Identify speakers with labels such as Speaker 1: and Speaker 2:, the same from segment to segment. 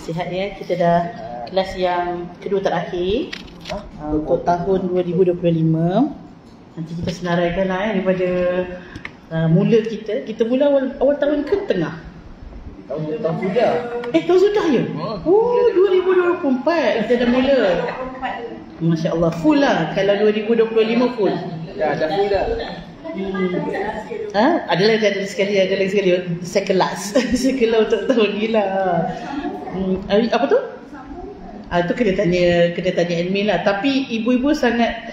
Speaker 1: sihat ya. Kita dah kelas yang kedua terakhir untuk tahun 2025. Nanti kita senaraikan lah daripada mula kita. Kita mula awal tahun ke tengah?
Speaker 2: Tahun sudah.
Speaker 1: Tahun sudah ya? Oh, 2024 kita dah mula. Masya Allah, full lah. Kalau 2025 full.
Speaker 2: Ya, dah full dah.
Speaker 1: Ada lagi sekali second last. Second last untuk tahun ni lah. Apa tu? Tu kena tanya admin lah. Tapi ibu-ibu sangat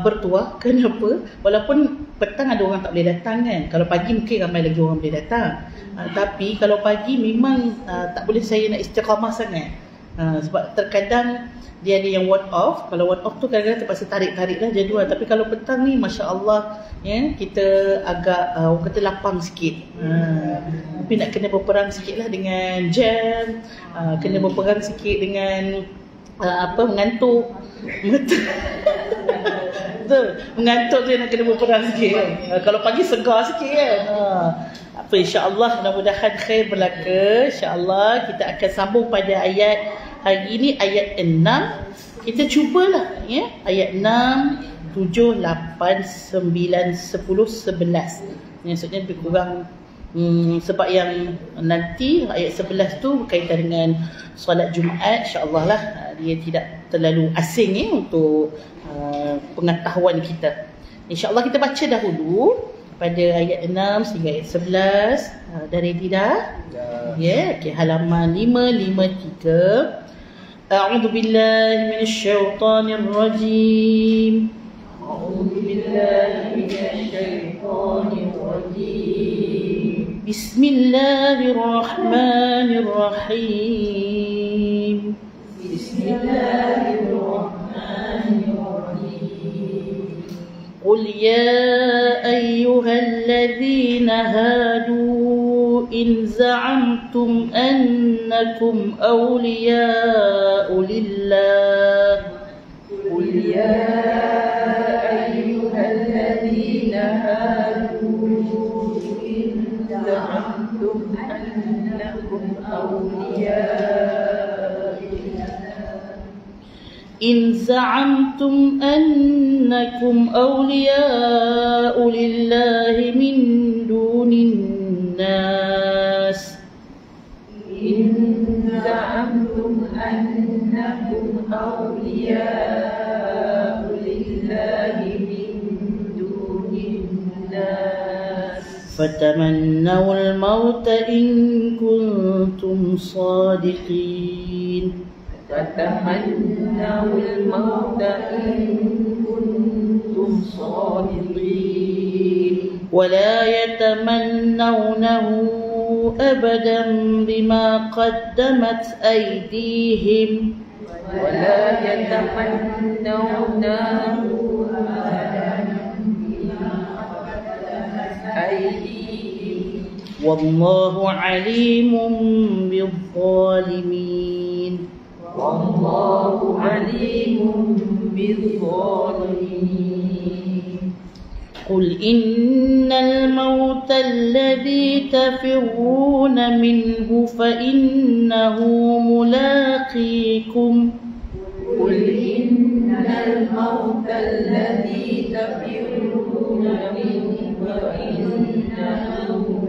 Speaker 1: bertuah. Kenapa? Walaupun petang ada orang tak boleh datang kan. Kalau pagi mungkin ramai lagi orang boleh datang. Tapi kalau pagi memang tak boleh saya nak istiqamah sangat. Sebab terkadang dia ada yang ward off. Kalau ward off tu kadang-kadang terpaksa tarik-tarik lah jadual. Tapi kalau petang ni Masya Allah ya, kita agak orang kata lapang sikit. Tapi nak kena berperang sikit lah dengan jam. Kena berperang sikit dengan mengantuk. Betul. Mengantuk tu nak kena berperang sikit kan. Kalau pagi segar sikit kan. InsyaAllah mudah-mudahan khair berlaku. InsyaAllah kita akan sambung pada ayat hari ini, ayat 6. Kita cubalah ya. Ayat 6, 7, 8, 9, 10, 11. Maksudnya lebih kurang sebab yang nanti ayat 11 tu berkaitan dengan solat Jumaat. InsyaAllah lah dia tidak terlalu asing ya untuk pengetahuan kita. InsyaAllah kita baca dahulu pada ayat 6 sehingga ayat 11. Dah ready dah? Ya, okay, halaman 553. A'udzu billahi minasyaitonir rajim. A'udzu billahi minasyaitonir rajim. Bismillahirrahmanirrahim. Bismillahirrahmanirrahim. Qul ya ayyuhalladzina hadu in za'amtum annakum awliya'u lillah. Qul ya ayyuhalladzina hadu in za'amtum annakum awliya'u lillah. إن زعمتم أنكم أولياء لله من دون الناس. إن زعمتم أنكم أولياء لله من دون الناس فتمنوا الموت إن كنتم صادقين. فتمنوا الموت إن كنتم صادقين ولا يتمنونه أبدا بما قدمت أيديهم ولا يتمنونه أبدا بما قدمت أيديهم والله عليم بالظالمين. والله عليم بالظالمين. قل إن الموت الذي تفرون منه فإنه ملاقيكم. قل إن الموت الذي تفرون منه فإنه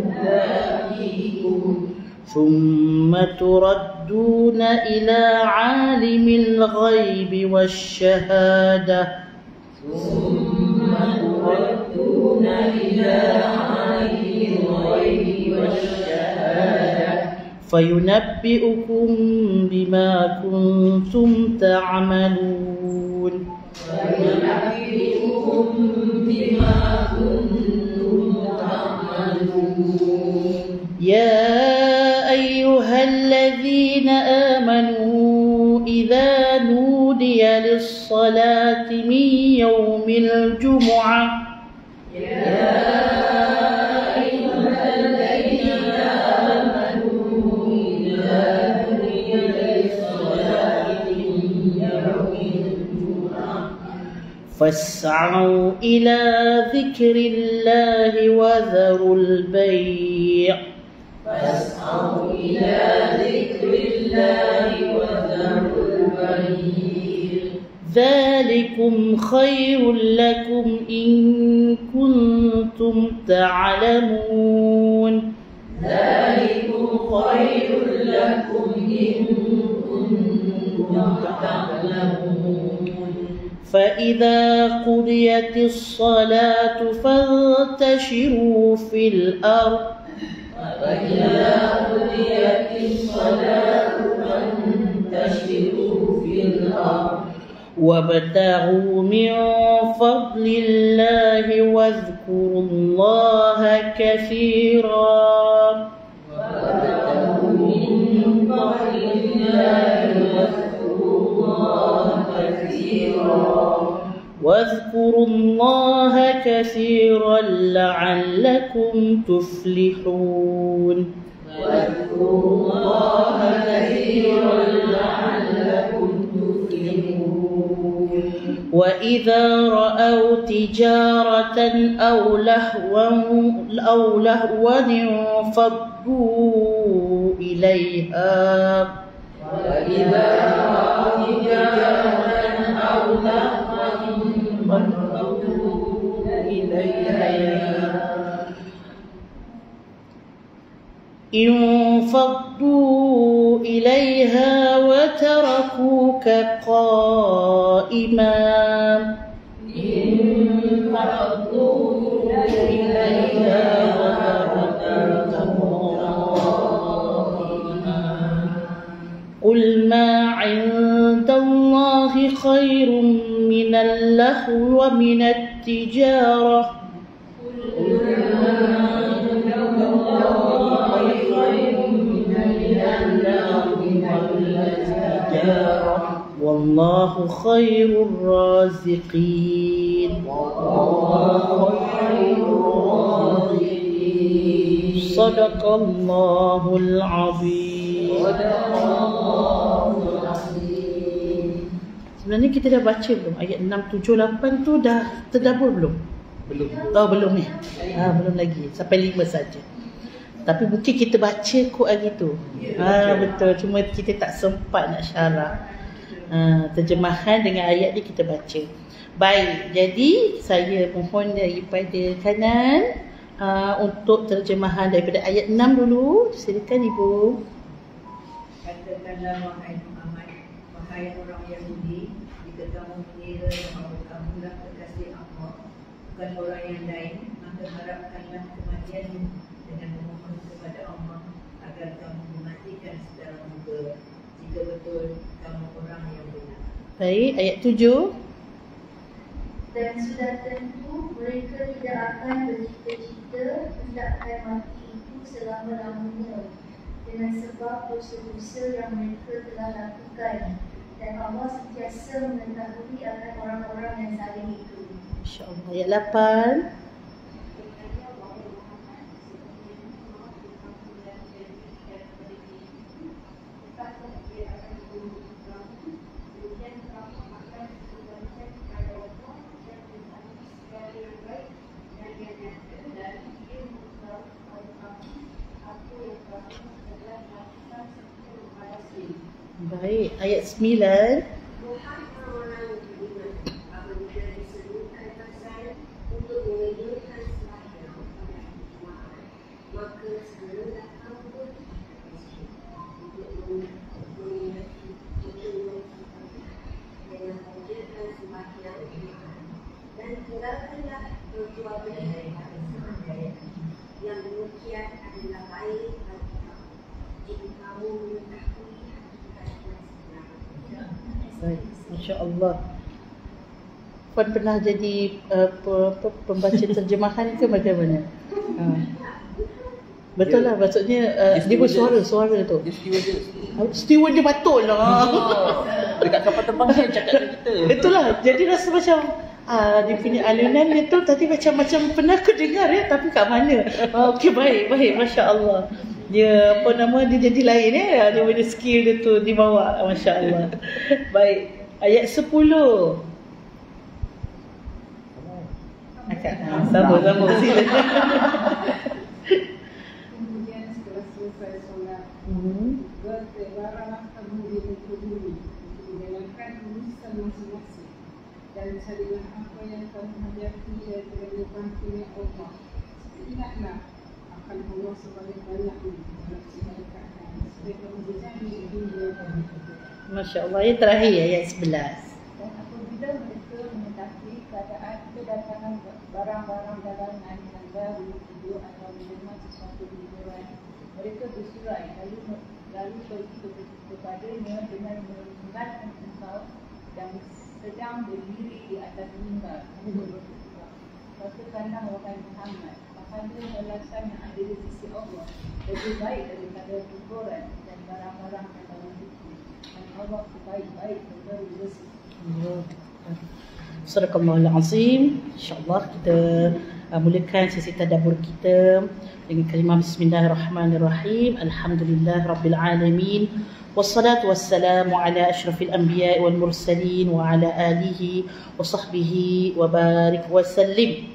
Speaker 1: ملاقيكم ثم تردون إلى عالم الغيب والشهادة. ثم تردون إلى عالم الغيب والشهادة فينبئكم بما كنتم تعملون. فينبئكم بما كنتم تعملون. يا أيها الذين آمنوا إذا نودي للصلاة من يوم الجمعة. يا أيها الذين آمنوا إذا نودي للصلاة من يوم الجمعة فاسعوا إلى ذكر الله وذروا البيع. فاسعوا إلى ذكر الله وذروا البيع ذلكم خير لكم إن كنتم تعلمون ذلكم خير لكم إن كنتم تعلمون فإذا قضيت الصلاة فانتشروا في الأرض فإذا قضيت الصلاة فانتشروا في الأرض وابتغوا من فضل الله واذكروا الله كثيرا وابتغوا من فضل الله واذكروا الله كثيرا واذكروا الله كثيرا لعلكم تفلحون واذكروا الله كثيرا لعلكم تفلحون وإذا رأوا تجارة أو لهوا انفضوا إليها وإذا رأوا تجارة أو لهوا انفضوا إليها وتركوك قائما قل ما عند الله خير من اللهو ومن التجارة والله خير الرازقين صدق الله العظيم. Sebenarnya kita dah baca belum? Ayat 6, 7, 8 tu dah terdabur belum?
Speaker 2: Belum.
Speaker 1: Oh, belum ni. Belum lagi. Sampai 5 saja. Tapi mungkin kita baca kot hari tu. Betul. Cuma kita tak sempat nak syarah. Terjemahan dengan ayat ni kita baca. Baik. Jadi saya mohon daripada kanan untuk terjemahan daripada ayat 6 dulu. Silakan Ibu.
Speaker 3: Katakanlah wahai Muhammad, wahai orang Yahudi, jika kamu mengira bahawa kamulah kekasih Allah, bukan orang yang lain, maka harapkanlah kematianmu dengan memohon kepada Allah agar kamu dimatikan secara mudah, jika betul kamu orang yang benar.
Speaker 1: Baik, ayat 7.
Speaker 4: Dan sudah tentu mereka tidak akan bercita-cita hendakkan mati itu selama-lamanya dengan sebab dosa-dosa yang mereka telah lakukan, dan Allah sentiasa mengetahui akan orang-orang yang zalim itu.
Speaker 1: InsyaAllah. Ayat 8. Baik, ayat 9.
Speaker 5: Dan tinggalkanlah perbuatan yang demikian adalah baik bagi kamu jika kamu mengetahui hakikat yang sebenar.
Speaker 1: Baik, Masya-Allah. Puan pernah jadi pembaca terjemahan ke bagaimana? Betul lah, maksudnya dia bersuara tu.
Speaker 2: Dia stewardess.
Speaker 1: Steward dia betul lah.
Speaker 2: Dekat kapal terbang dia cakap dengan kita.
Speaker 1: Betul lah, jadi rasa macam dia punya alunan dia tu tadi macam pernah aku dengar ya, tapi kat mana? Okey, baik, Masya-Allah. Dia dia jadi lain ya, dia punya skill dia tu dibawa, Masya-Allah. Baik, ayat 10. Sambung sila.
Speaker 3: Kemudian setelah
Speaker 6: Bertebaralah kamu di muka bumi untuk menjalankan urusan masing-masing, dan carilah apa yang kamu hadapi daripada bantuan Allah. Ingatlah akan Allah sebanyak-banyaknya dalam segala keadaan supaya kamu berjaya di dunia dan di akhirat.
Speaker 1: Masya Allah. Yang terakhir ayat 11.
Speaker 3: Dan apabila mereka mengetahui keadaan kedatangan barang-barang dagangan yang baru itu atau menerima sesuatu hiburan, mereka bersurai lalu pergi kepadanya dengan mengingatkan engkau yang sedang berdiri di atas mimbar. Katakanlah wahai Muhammad, pahala balasan yang ada di sisi Allah lebih baik daripada hiburan dan barang-barang yang baru itu, dan Allah sebaik-baik memberi rezeki.
Speaker 1: Sadaqallahul Azim. InsyaAllah kita mulakan sesi tadabbur kita dengan kalimah Bismillahirrahmanirrahim. Alhamdulillah Rabbil Alamin. Wassalatu wassalamu ala ashrafil anbiya wal mursalin wa ala alihi wa sahbihi wa barik wa sallim.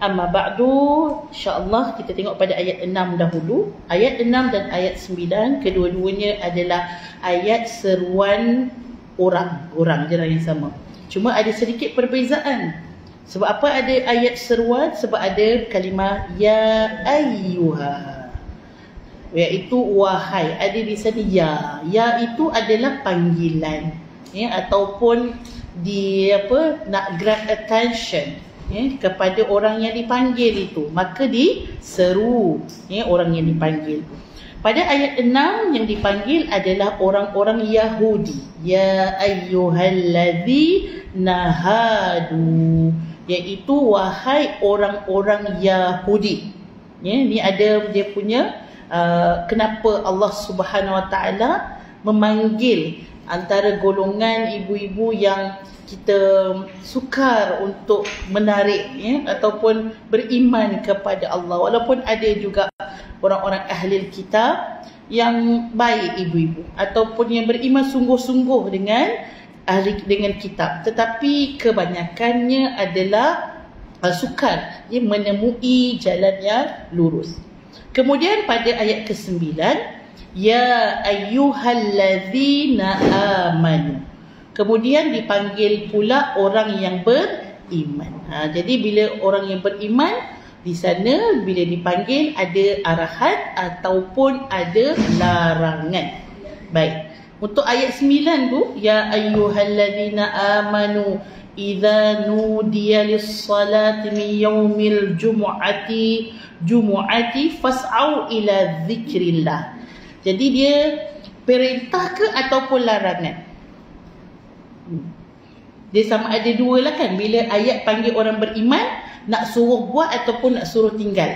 Speaker 1: Amma ba'du, insyaAllah kita tengok pada ayat 6 dahulu. Ayat 6 dan ayat 9 kedua-duanya adalah ayat seruan orang jenis yang sama. Cuma ada sedikit perbezaan. Sebab apa ada ayat seruan? Sebab ada kalimah ya ayyuha, iaitu wahai. Ada di sana ya. Ya itu adalah panggilan, ataupun nak grab attention kepada orang yang dipanggil itu, maka diseru orang yang dipanggil. Pada ayat 6 yang dipanggil adalah orang-orang Yahudi. Ya ayyuhalladzi nahadu, iaitu wahai orang-orang Yahudi. Ni ada dia punya kenapa Allah Subhanahu Wa Taala memanggil antara golongan ibu-ibu yang kita sukar untuk menarik ataupun beriman kepada Allah, walaupun ada juga orang-orang ahli kitab yang baik ibu-ibu ataupun yang beriman sungguh-sungguh dengan kitab, tetapi kebanyakannya adalah sukar menemui jalan yang lurus. Kemudian pada ayat ke-9, ya ayyuhallazina amanu, kemudian dipanggil pula orang yang beriman. Jadi bila orang yang beriman di sana, bila dipanggil ada arahan ataupun ada larangan. Baik. Untuk ayat 9 tu, ya ayyuhallazina amanu idza nudiya lis-salati min yaumil jumu'ati fas'au ila dzikrillah. Jadi dia perintah ke ataupun larangan? Dia sama ada dua lah kan. Bila ayat panggil orang beriman, nak suruh buat ataupun nak suruh tinggal.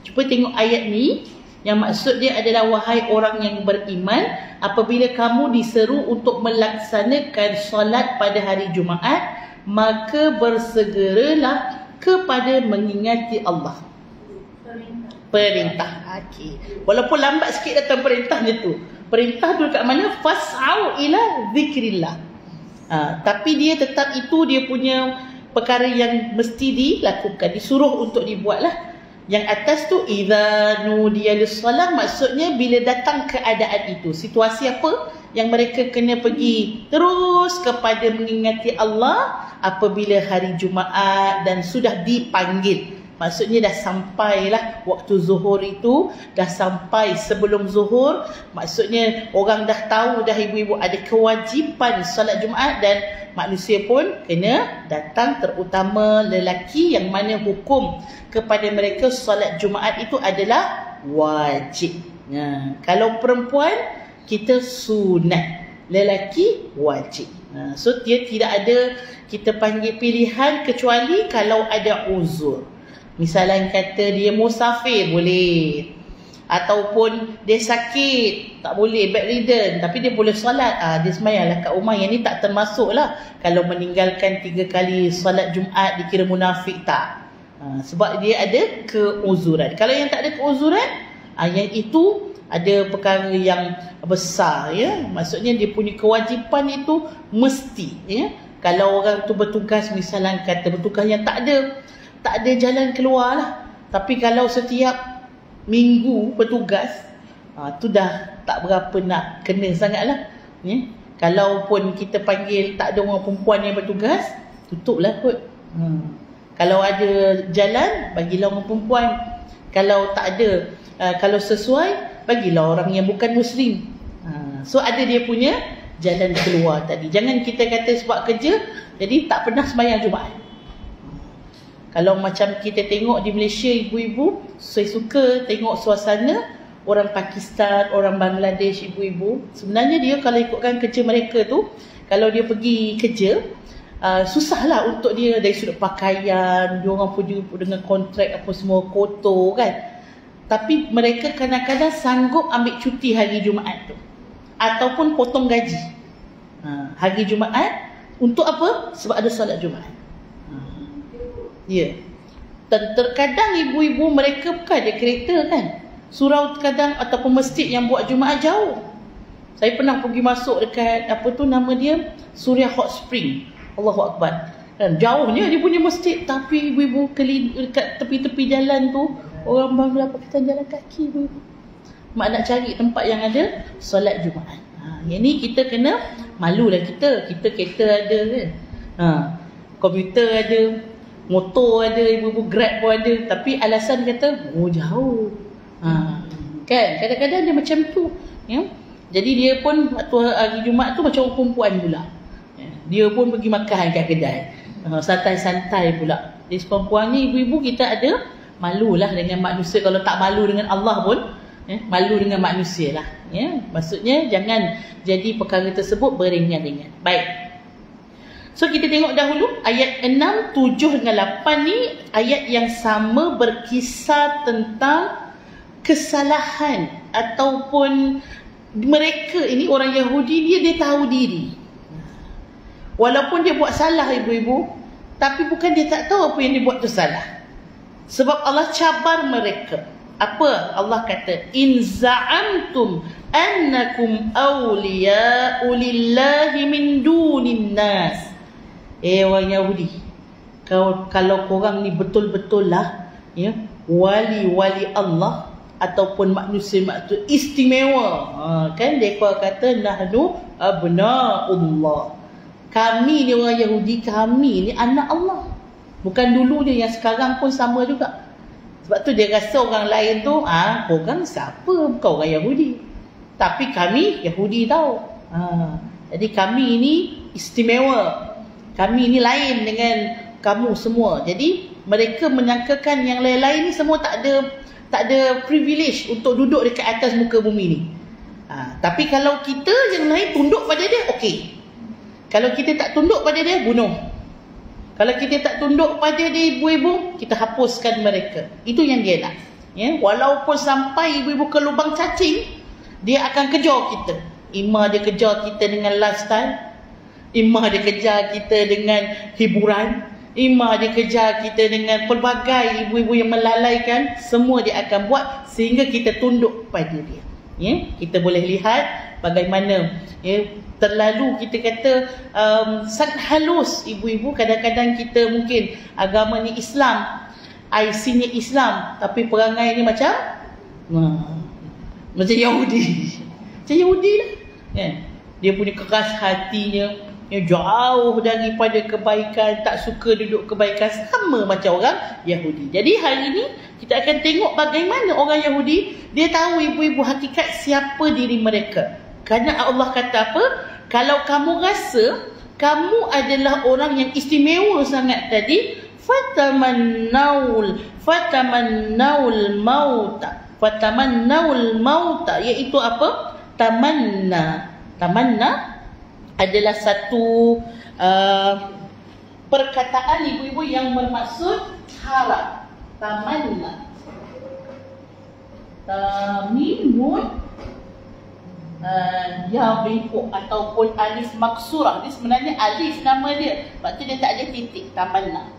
Speaker 1: Cuba tengok ayat ni. Yang maksud dia adalah wahai orang yang beriman, apabila kamu diseru untuk melaksanakan solat pada hari Jumaat, maka bersegeralah kepada mengingati Allah. Perintah. Okey. Walaupun lambat sikit datang perintahnya tu. Perintah tu kat mana? Fas'au ila zikrillah. Tapi dia tetap itu dia punya perkara yang mesti dilakukan, disuruh untuk dibuatlah. Yang atas tu idza nudiya lis-salah, maksudnya bila datang keadaan itu, situasi apa yang mereka kena pergi terus kepada mengingati Allah apabila hari Jumaat dan sudah dipanggil. Maksudnya dah sampailah waktu zuhur itu, dah sampai sebelum zuhur. Maksudnya orang dah tahu dah ibu-ibu ada kewajipan solat Jumaat dan manusia pun kena datang, terutama lelaki yang mana hukum kepada mereka solat Jumaat itu adalah wajib. Kalau perempuan kita sunat, lelaki wajib. So dia tidak ada kita panggil pilihan kecuali kalau ada uzur. Misalnya kata dia musafir boleh, ataupun dia sakit tak boleh, bedridden, tapi dia boleh solat, dia sembahyanglah kat rumah. Yang ni tak termasuk lah kalau meninggalkan 3 kali solat Jumaat dikira munafik, tak. Sebab dia ada keuzuran. Kalau yang tak ada keuzuran, yang itu ada perkara yang besar, maksudnya dia punya kewajipan itu mesti, Kalau orang tu bertugas, misalnya kata bertugas yang tak ada jalan keluar lah. Tapi kalau setiap minggu bertugas, Tu dah tak berapa nak kena sangat lah. Kalau pun kita panggil tak ada orang perempuan yang bertugas, tutuplah kot. Kalau ada jalan, bagilah orang perempuan. Kalau tak ada, kalau sesuai, bagilah orang yang bukan Muslim. So ada dia punya jalan keluar tadi. Jangan kita kata sebab kerja jadi tak pernah sembahyang Jumaat. Kalau macam kita tengok di Malaysia, ibu-ibu, saya suka tengok suasana orang Pakistan, orang Bangladesh, ibu-ibu. Sebenarnya dia kalau ikutkan kerja mereka tu, kalau dia pergi kerja, susahlah untuk dia dari sudut pakaian, dia orang pergi dengan kontrak apa semua kotor kan. Tapi mereka kadang-kadang sanggup ambil cuti hari Jumaat tu, ataupun potong gaji hari Jumaat. Untuk apa? Sebab ada solat Jumaat. Ya. Dan terkadang ibu-ibu mereka bukan ada kereta kan, surau terkadang ataupun masjid yang buat Jumaat jauh. Saya pernah pergi masuk dekat apa tu nama dia, Suria Hot Spring. Allahu Akbar. Dan jauhnya dia punya masjid, tapi ibu-ibu dekat tepi-tepi jalan tu orang Bangla Pakistan jalan kaki ibu-ibu. Mak nak cari tempat yang ada solat Jumaat. Yang ni kita kena malulah kita kereta ada kan. Komputer ada, motor ada, ibu-ibu Grab pun ada, tapi alasan kata jauh. Kan kadang-kadang dia macam tu ya. Jadi dia pun waktu hari Jumaat tu macam orang perempuan pula. Dia pun pergi makan kat kedai. Santai-santai pula. Jadi perempuan ni ibu-ibu kita ada malulah dengan manusia. Kalau tak malu dengan Allah pun malu dengan manusia lah ya. Maksudnya jangan jadi perkara tersebut beringan-ringan. Baik. So kita tengok dahulu ayat 6, 7 dengan 8 ni ayat yang sama berkisar tentang kesalahan ataupun mereka ini orang Yahudi dia tahu diri. Walaupun dia buat salah ibu-ibu, tapi bukan dia tak tahu apa yang dia buat tu salah. Sebab Allah cabar mereka. Apa Allah kata? In za'amtum annakum awliya'u lillahi min dunin nas. Orang Yahudi, kalau korang ni betul-betul lah ya, wali-wali Allah ataupun manusia istimewa, kan mereka kata nahnu abna'ullah. Kami ni orang Yahudi, kami ni anak Allah. Bukan dulu dia, yang sekarang pun sama juga. Sebab tu dia rasa orang lain tu, korang siapa? Bukan orang Yahudi. Tapi kami Yahudi tau. Jadi kami ni istimewa. Kami ni lain dengan kamu semua. Jadi mereka menyangkakan yang lain-lain ni semua tak ada privilege untuk duduk dekat atas muka bumi ni. Tapi kalau kita yang lain tunduk pada dia, okey. Kalau kita tak tunduk pada dia, bunuh. Kalau kita tak tunduk pada dia, ibu-ibu, kita hapuskan mereka. Itu yang dia nak. Ya? Walaupun sampai ibu-ibu ke lubang cacing, dia akan kejar kita. Ima dia kejar kita dengan lifestyle, ima dia kejar kita dengan hiburan, ima dia kejar kita dengan pelbagai ibu-ibu yang melalaikan. Semua dia akan buat sehingga kita tunduk pada dia. Ya? Kita boleh lihat bagaimana terlalu kita kata sangat halus ibu-ibu. Kadang-kadang kita mungkin agama ni Islam, IC-nya Islam, tapi perangai ni macam Yahudi. Macam Yahudi lah. Dia punya keras hatinya, jauh daripada kebaikan, tak suka duduk kebaikan, sama macam orang Yahudi. Jadi hari ini kita akan tengok bagaimana orang Yahudi dia tahu ibu-ibu hakikat siapa diri mereka. Kerana Allah kata apa? Kalau kamu rasa kamu adalah orang yang istimewa sangat tadi, fatamannaul mauta, iaitu apa? Tamanna adalah satu perkataan ibu-ibu yang bermaksud harap. Tamanna, tamimun ya bengkok ataupun alif maksurah. Ini sebenarnya alif nama dia, sebab tu dia tak ada titik. Tamanna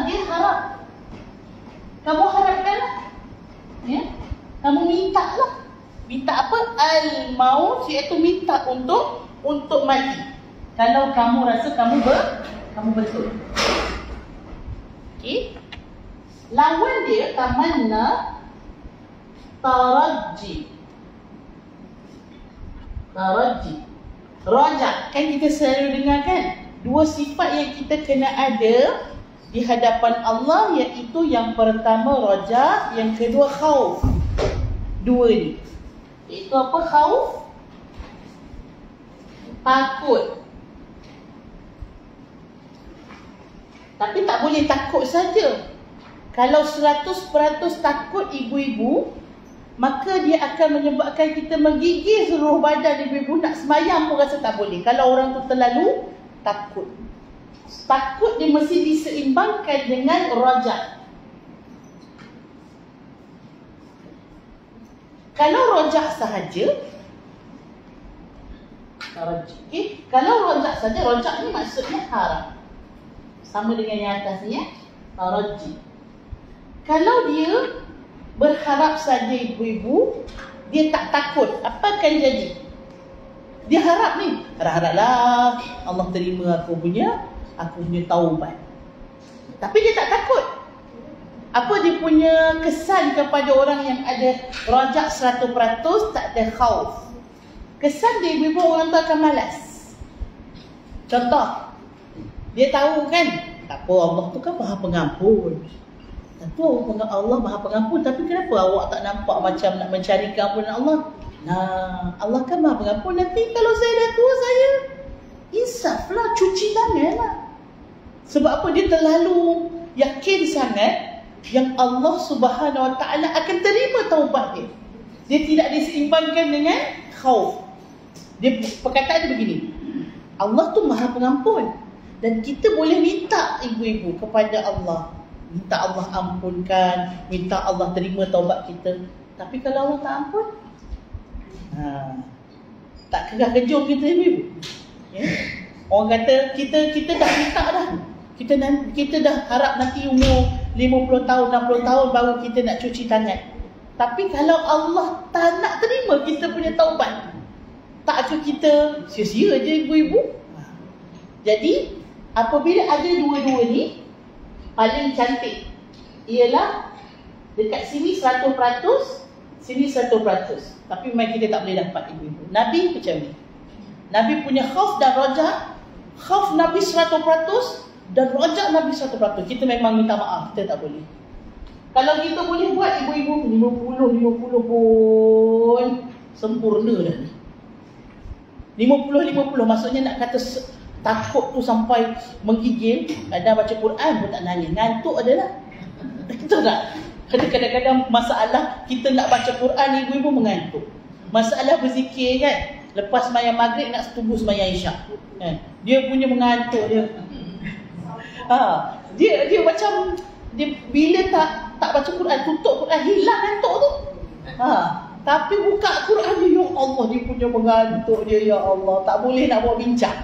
Speaker 1: dia harap. Kamu harapkanlah ya? Kamu minta lah. Minta apa? Al-maut, iaitu minta untuk mati. Kalau kamu rasa kamu betul. Okey. Lawan dia tamanna Taraji. Taraji. Rajak. Kan kita selalu dengar kan? Dua sifat yang kita kena ada di hadapan Allah, iaitu yang pertama rajak, yang kedua khauf. Dua ni. Itu apa khauf? Takut. Tapi tak boleh takut saja. Kalau 100% takut ibu-ibu, maka dia akan menyebabkan kita menggigil seluruh badan ibu-ibu, nak semayang pun rasa tak boleh. Kalau orang tu terlalu takut. Takut dia mesti diseimbangkan dengan rajak. Kalau rajak sahaja, okay? Kalau rajak saja, rajak ni maksudnya harap. Sama dengan yang atas ni ya. Taraji. Kalau dia berharap saja ibu-ibu, dia tak takut, apa akan jadi? Dia harap ni, harap-haraplah Allah terima aku punya taubat. Tapi dia tak takut. Apa dia punya kesan kepada orang yang ada rajak 100%, tak ada khauf? Kesan dia ibu-ibu, orang tu akan malas. Contoh, dia tahu kan, tak apa, Allah tu kan Maha Pengampun. Tentu Allah Maha Pengampun, tapi kenapa awak tak nampak macam nak mencari keampunan Allah? Nah, Allah kan Maha Pengampun. Nanti kalau saya dah tua, saya insaflah, cuci tangan lah. Sebab apa? Dia terlalu yakin sangat yang Allah Subhanahu Wa Taala akan terima taubat dia. Dia tidak diseimbangkan dengan khauf. Dia perkataan dia begini, Allah tu Maha Pengampun. Dan kita boleh minta ibu-ibu kepada Allah, minta Allah ampunkan, minta Allah terima taubat kita. Tapi kalau Allah tak ampun, tak kejam kita ibu-ibu. Ya? Orang kata kita dah minta dah. Kita dah harap nanti umur 50 tahun, 60 tahun baru kita nak cuci tangan. Tapi kalau Allah tak nak terima kita punya taubat, tak ke kita sia-sia je ibu-ibu. Jadi apabila ada dua-dua ni, paling cantik ialah dekat sini 100%, sini 100%. Tapi memang kita tak boleh dapat ibu-ibu. Nabi macam ni. Nabi punya khauf dan rajak. Khauf Nabi 100% dan rajak Nabi 100%. Kita memang minta maaf, kita tak boleh. Kalau kita boleh buat ibu-ibu 50 pun sempurna dah ni. 50 maksudnya nak kata takut tu sampai menggigil. Kadang baca Quran pun tak nangis, ngantuk adalah. Betul tak? Kadang-kadang masalah kita nak baca Quran, ibu-ibu mengantuk. Masalah berzikir kan, lepas sembahyang maghrib nak tunggu sembahyang isyak kan? Dia punya mengantuk dia. Dia macam dia bila tak baca Quran, tutup Quran, hilang ngantuk tu. Tapi buka Quran dia, ya Allah, dia punya mengantuk dia, ya Allah, tak boleh nak buat bincang.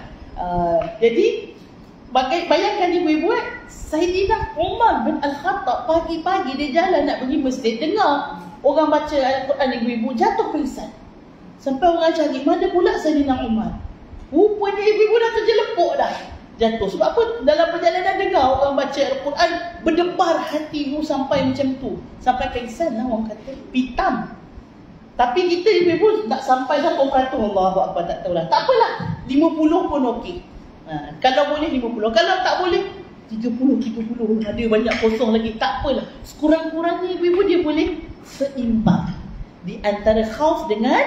Speaker 1: Jadi bayangkan ibu-ibu, Sayyidina Umar bin Al-Khattab pagi-pagi dia jalan nak pergi masjid, dengar orang baca Al-Quran, ibu-ibu jatuh pingsan. Sampai orang cari, mana pula Sayyidina Umar? Rupanya ibu-ibu dah terjelepuk dah, jatuh. Sebab apa? Dalam perjalanan dengar orang baca Al-Quran, berdebar hatimu sampai macam tu, sampai pingsan lah orang kata, pitam. Tapi kita ibu-ibu tak sampai 1%, Allahu Akbar, tak tahulah. Tak apalah, 50 pun okey. Kalau boleh 50, kalau tak boleh 30, ada banyak kosong lagi, tak apalah. Sekurang-kurangnya ibu-ibu dia boleh seimbang di antara khauf dengan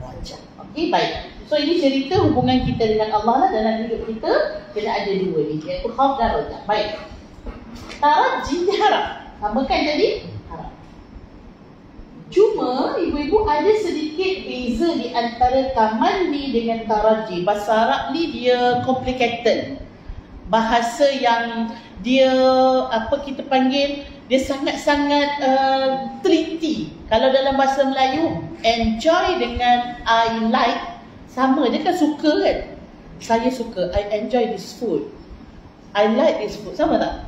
Speaker 1: rajak. Okey, baik. So ini cerita hubungan kita dengan Allah lah. Dalam hidup kita kena ada dua ni, iaitu khauf dan rajak. Baik. Taraji diharap. Sama kan jadi? Harap. Cuma ibu-ibu ada sedikit beza di antara tamanni dengan taraji. Bahasa Arab ni dia complicated. Bahasa yang dia apa kita panggil, dia sangat-sangat tricky. Kalau dalam bahasa Melayu, enjoy dengan I like sama je kan, suka kan. Saya suka, I enjoy this food, I like this food, sama tak?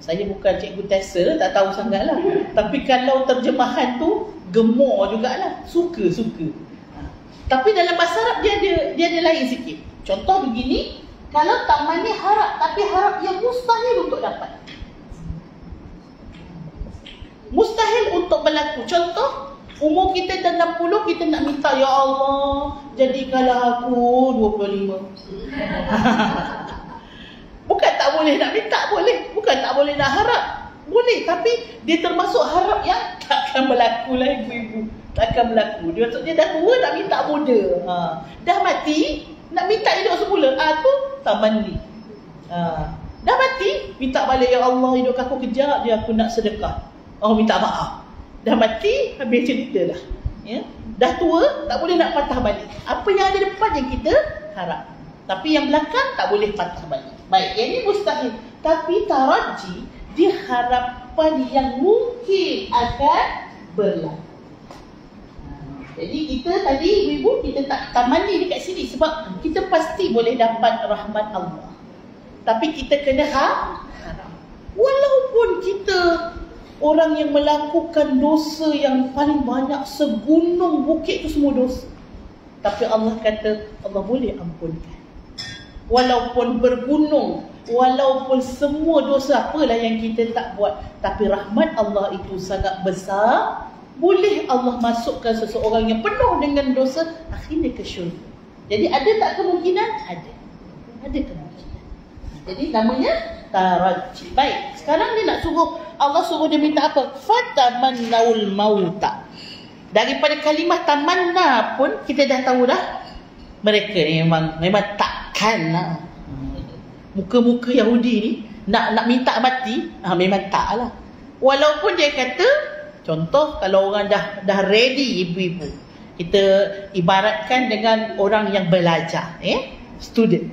Speaker 1: Saya bukan cikgu tester, tak tahu sangat lah. Tapi kalau terjemahan tu gemar jugalah, suka. Tapi dalam bahasa Arab dia ada lain sikit. Contoh begini, kalau tamanni harap, tapi harap yang mustahil untuk dapat. Mustahil untuk berlaku. Contoh, umur kita dah 60, kita nak minta, ya Allah, jadikanlah aku 25. Bukan tak boleh nak minta, boleh. Bukan tak boleh nak harap, boleh. Tapi dia termasuk harap yang takkan berlaku lah ibu-ibu. Takkan berlaku. Dia maksud dia dah tua nak minta muda. Dah mati nak minta hidup semula. Tu tamanni. Dah mati minta balik, ya Allah hidupkan aku kejap dia, aku nak sedekah. Oh, minta maaf. Dah mati habis cerita dah. Ya? Dah tua tak boleh nak patah balik. Apa yang ada depan yang kita harap. Tapi yang belakang tak boleh patah balik. Baik, yang ini mustahil. Tapi taraji dia harapan yang mungkin akan berlaku. Jadi kita tadi ibu-ibu, kita tak tamanni dekat sini sebab kita pasti boleh dapat rahmat Allah. Tapi kita kena harap. Walaupun kita orang yang melakukan dosa yang paling banyak, segunung bukit tu semua dosa, tapi Allah kata Allah boleh ampunkan. Walaupun bergunung, walaupun semua dosa apalah yang kita tak buat, tapi rahmat Allah itu sangat besar. Boleh Allah masukkan seseorang yang penuh dengan dosa akhirnya ke syurga. Jadi ada tak kemungkinan? Ada. Ada kemungkinan. Jadi namanya taraji. Baik, sekarang dia nak suruh, Allah suruh dia minta apa? Fatamannaul mauta. Daripada kalimah tamanna pun kita dah tahu dah, mereka ni memang takkan lah. Muka-muka Yahudi ni nak minta mati, memang tak lah. Walaupun dia kata, contoh kalau orang dah ready ibu-ibu, kita ibaratkan dengan orang yang belajar, student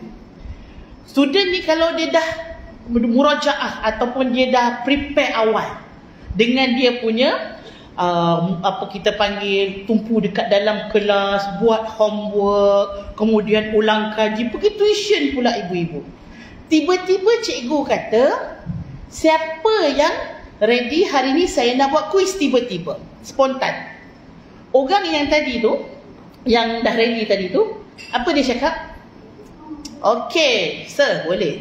Speaker 1: ni kalau dia dah murajaah ataupun dia dah prepare awal dengan dia punya apa kita panggil, tumpu dekat dalam kelas, buat homework, kemudian ulang kaji, pergi tuition pula ibu-ibu. Tiba-tiba cikgu kata, siapa yang ready hari ni saya nak buat kuis, tiba-tiba spontan. Orang yang tadi tu, yang dah ready tadi tu, apa dia cakap? Okay, sir, boleh.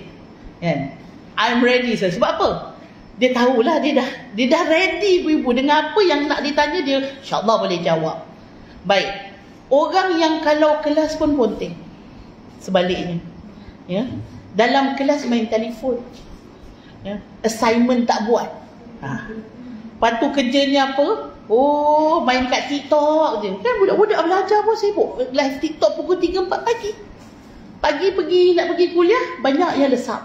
Speaker 1: I'm ready, sir. Sebab apa? Dia tahulah dia dah ready ibu-ibu. Dengan apa yang nak ditanya dia, insya-Allah boleh jawab. Baik. Orang yang kalau kelas pun ponteng, sebaliknya, ya, dalam kelas main telefon, ya, assignment tak buat. Lepas tu kerjanya apa? Oh, main kat TikTok je. Kan budak-budak belajar pun sibuk live TikTok pukul 3-4 pagi. Pagi nak pergi kuliah, banyak yang lesap.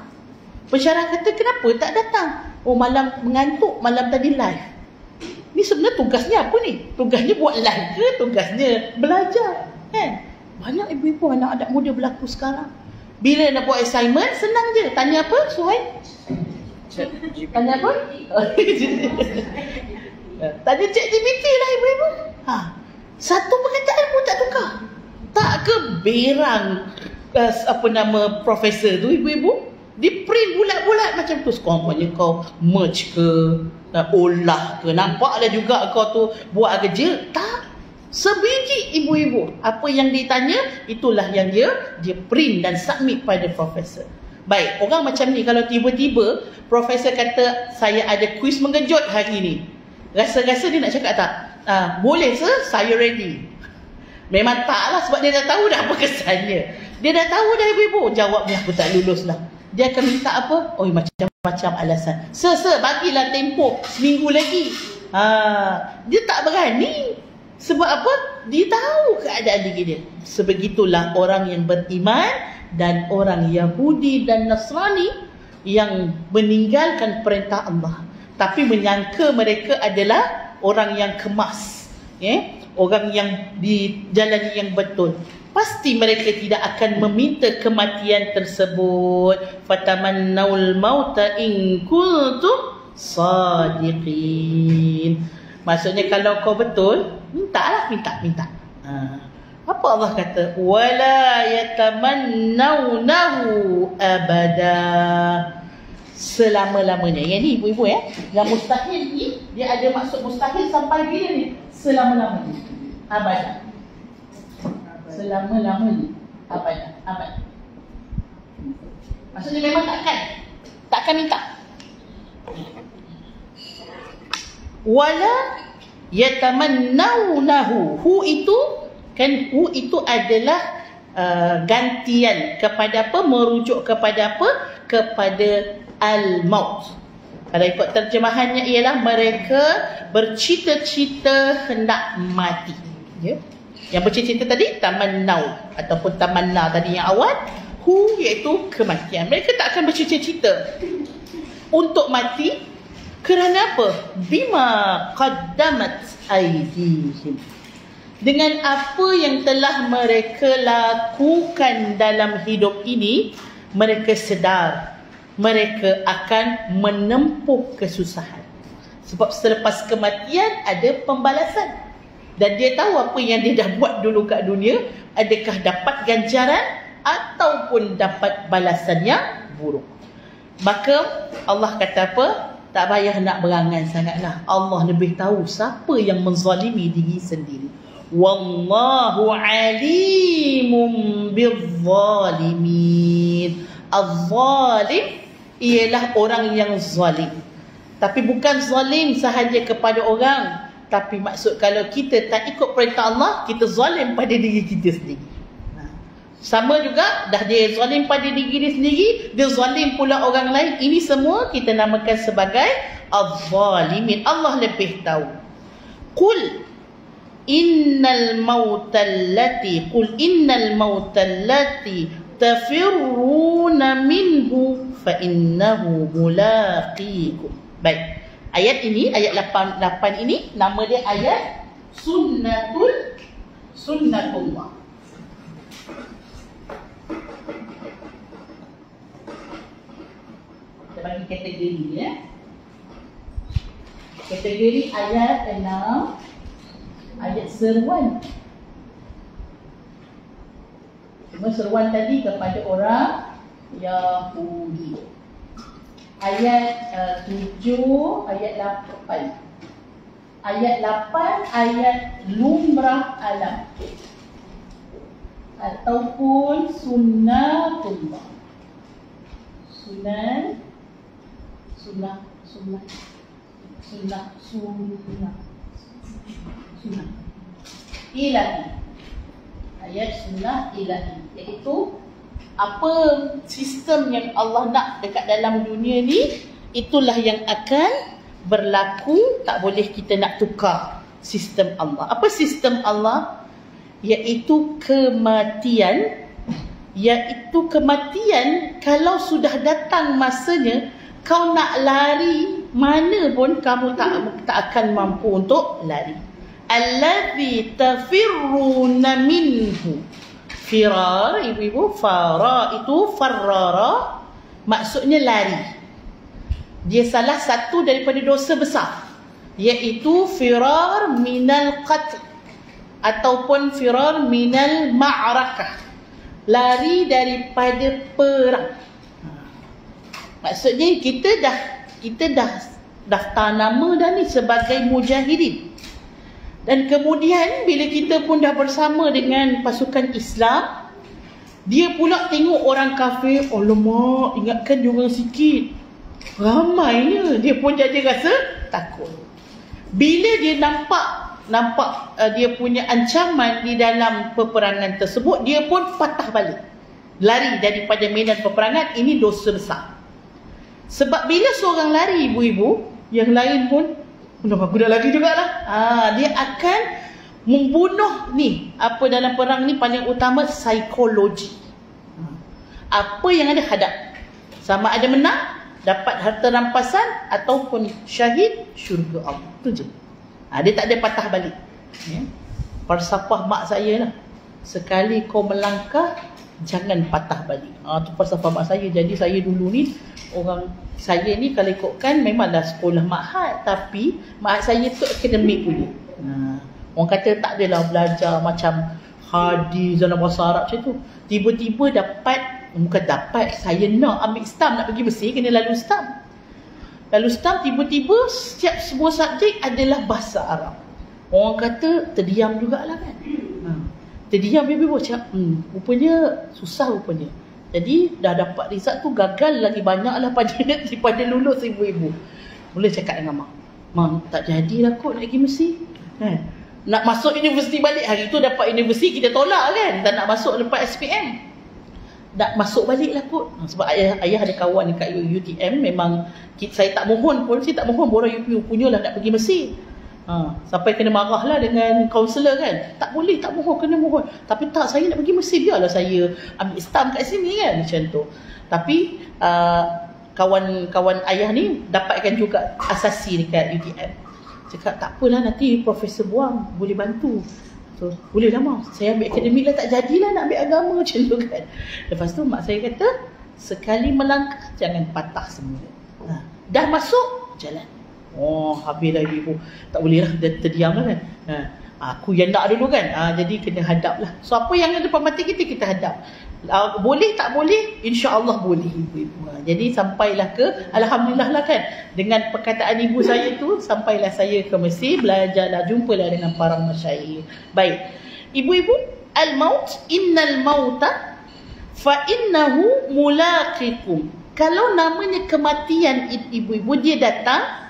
Speaker 1: Pensyarah kata, kenapa tak datang? Oh, malam mengantuk, malam tadi live. Ni sebenarnya tugasnya apa ni? Tugasnya buat live ke? Tugasnya belajar, kan? Banyak ibu-ibu anak-anak muda berlaku sekarang. Bila nak buat assignment, senang je. Tanya apa, Suhaib? Tanya apa? Tanya ChatGPT lah ibu-ibu. Satu perkataan pun tak tukar. Tak ke berang profesor tu ibu-ibu? Di print bulat-bulat macam tu. Sekurang-kurangnya kau merge ke, olah ke, nampaklah juga kau tu buat kerja. Tak. Sebiji ibu-ibu. Apa yang ditanya, itulah yang dia print dan submit pada profesor. Baik, orang macam ni kalau tiba-tiba profesor kata saya ada kuis mengejut hari ni, rasa-rasa dia nak cakap tak? Boleh sir, saya ready. Memang tak lah, sebab dia dah tahu dah apa kesannya. Dia dah tahu dah ibu-ibu, jawabnya aku tak lulus lah. Dia akan minta apa? Oh, macam-macam alasan. Sir, bagilah tempoh seminggu lagi. Dia tak berani. Sebab apa? Dia tahu keadaan diri dia. Sebegitulah orang yang beriman dan orang Yahudi dan Nasrani yang meninggalkan perintah Allah, tapi menyangka mereka adalah orang yang kemas, orang yang di jalan yang betul. Pasti mereka tidak akan meminta kematian tersebut. Fatamannaul mauta in kuntum sadiqin. Maksudnya kalau kau betul, minta. Apa Allah kata? Wala yatamannawnahu abada. Selama-lamanya. Yang ni ibu-ibu Yang mustahil ni, dia ada maksud mustahil sampai bila ni? Selama-lamanya. Abada. Selama-lamanya. Abad. Maksudnya memang takkan minta. wala yatamannawnahu. Hu itu adalah gantian kepada apa? Merujuk kepada apa? Kepada al-maut. Kalau ikut terjemahannya ialah mereka bercita-cita hendak mati. Ya. Yang bercita-cita tadi tamannau ataupun tamanna tadi yang awal, hu iaitu kematian. Mereka tak akan bercita-cita untuk mati kerana apa? Bima qaddamat aydihim. Dengan apa yang telah mereka lakukan dalam hidup ini, mereka sedar mereka akan menempuh kesusahan. Sebab selepas kematian ada pembalasan. Dan dia tahu apa yang dia dah buat dulu kat dunia, adakah dapat ganjaran ataupun dapat balasan yang buruk. Maka Allah kata apa? Tak payah nak berangan sangatlah. Allah lebih tahu siapa yang menzalimi diri sendiri. Wallahu alimun bizzalimin. Az-zalim ialah orang yang zalim. Tapi bukan zalim sahaja kepada orang, tapi maksud kalau kita tak ikut perintah Allah, kita zalim pada diri kita sendiri. Sama juga, dah dia zalim pada diri dia sendiri, dia zalim pula orang lain. Ini semua kita namakan sebagai az-zalimin. Allah lebih tahu. Qul innal mautallati tafirruna minhu fa innahu mulaqikum. Baik. Ayat ini, ayat 8 ini, nama dia ayat Sunnatullah. Kita bagi kategori ya. Kategori ayat 6, ayat seruan. Cuma seruan tadi kepada orang Yahudi. Ayat 7, ayat 8. Ayat 8, ayat lumrah alam. Ataupun sunnatullah. Sunnah ilahi. Ayat sunnah ilahi, iaitu apa sistem yang Allah nak dekat dalam dunia ni, itulah yang akan berlaku. Tak boleh kita nak tukar sistem Allah. Apa sistem Allah? Iaitu kematian. Iaitu kematian, kalau sudah datang masanya, kau nak lari mana pun kamu tak akan mampu untuk lari. Allazi tafirruna minhu. Firar, ibu-ibu, fara itu farrara, maksudnya lari. Dia salah satu daripada dosa besar, iaitu firar minal qatl ataupun firar minal ma'rakah, lari daripada perang. Maksudnya kita dah daftar nama dah ni sebagai mujahidin. Dan kemudian bila kita pun dah bersama dengan pasukan Islam, dia pula tengok orang kafir, alamak, ingatkan dia orang sikit, ramainya, dia pun jadi rasa takut. Bila dia nampak dia punya ancaman di dalam peperangan tersebut, dia pun patah balik, lari daripada medan peperangan. Ini dosa besar. Sebab bila seorang lari, ibu-ibu, yang lain pun aku dah lari jugalah. Dia akan membunuh ni. Apa dalam perang ni paling utama psikologi. Apa yang ada hadap. Sama ada menang, dapat harta rampasan, ataupun syahid, syurga Allah. Itu je. Dia tak ada patah balik. Falsafah mak saya lah. Sekali kau melangkah, jangan patah balik. Itu falsafah mak saya. Jadi saya dulu ni, saya ni kalau ikutkan memanglah sekolah mahal, tapi mak saya tu akademik punya. Orang kata tak adalah belajar macam hadis dalam bahasa Arab macam tu. Tiba-tiba saya nak ambil STAM, nak pergi Mesir, kena lalu STAM. Lalu STAM, tiba-tiba setiap semua subjek adalah bahasa Arab. Orang kata terdiam jugalah kan. Terdiam, ibu-ibu cakap, rupanya susah rupanya. Jadi dah dapat result tu gagal lagi banyak lah daripada lulus, ibu-ibu. Mula cakap dengan mak, Mak, tak jadilah kot nak pergi Mesir. Nak masuk universiti balik, hari tu dapat universiti kita tolak kan. Tak nak masuk lepas SPM. Tak masuk balik lah kot. Sebab ayah ada kawan dekat UTM, memang saya tak mohon pun, saya tak mohon borang UPU punyalah nak pergi Mesir. Sampai kena marah lah dengan kaunselor kan. Tak boleh, tak mohon, kena mohon. Tapi tak, saya nak pergi Mesir, biarlah saya ambil stamp kat sini kan, macam tu. Tapi kawan-kawan ayah ni dapatkan juga asasi dekat UTM. Cakap tak apalah, nanti Profesor Buang boleh bantu. So, boleh lah mak, saya ambil akademik lah, tak jadilah nak ambil agama macam tu kan. Lepas tu mak saya kata, sekali melangkah jangan patah semula. Dah masuk, jalan. Habislah ibu. Tak boleh lah, terdiam lah kan. Aku yang nak dulu kan. Jadi kena hadap lah. So apa yang ada depan mata kita, kita hadap. Boleh tak boleh, insya-Allah boleh ibu-ibu. Jadi sampailah ke, alhamdulillah lah kan, dengan perkataan ibu saya tu, sampailah saya ke Mesir, belajarlah, jumpalah dengan para masyayikh. Baik. Ibu-ibu, al-maut, innal mauta fa innahu mulaqikum. Kalau namanya kematian ibu-ibu, dia datang,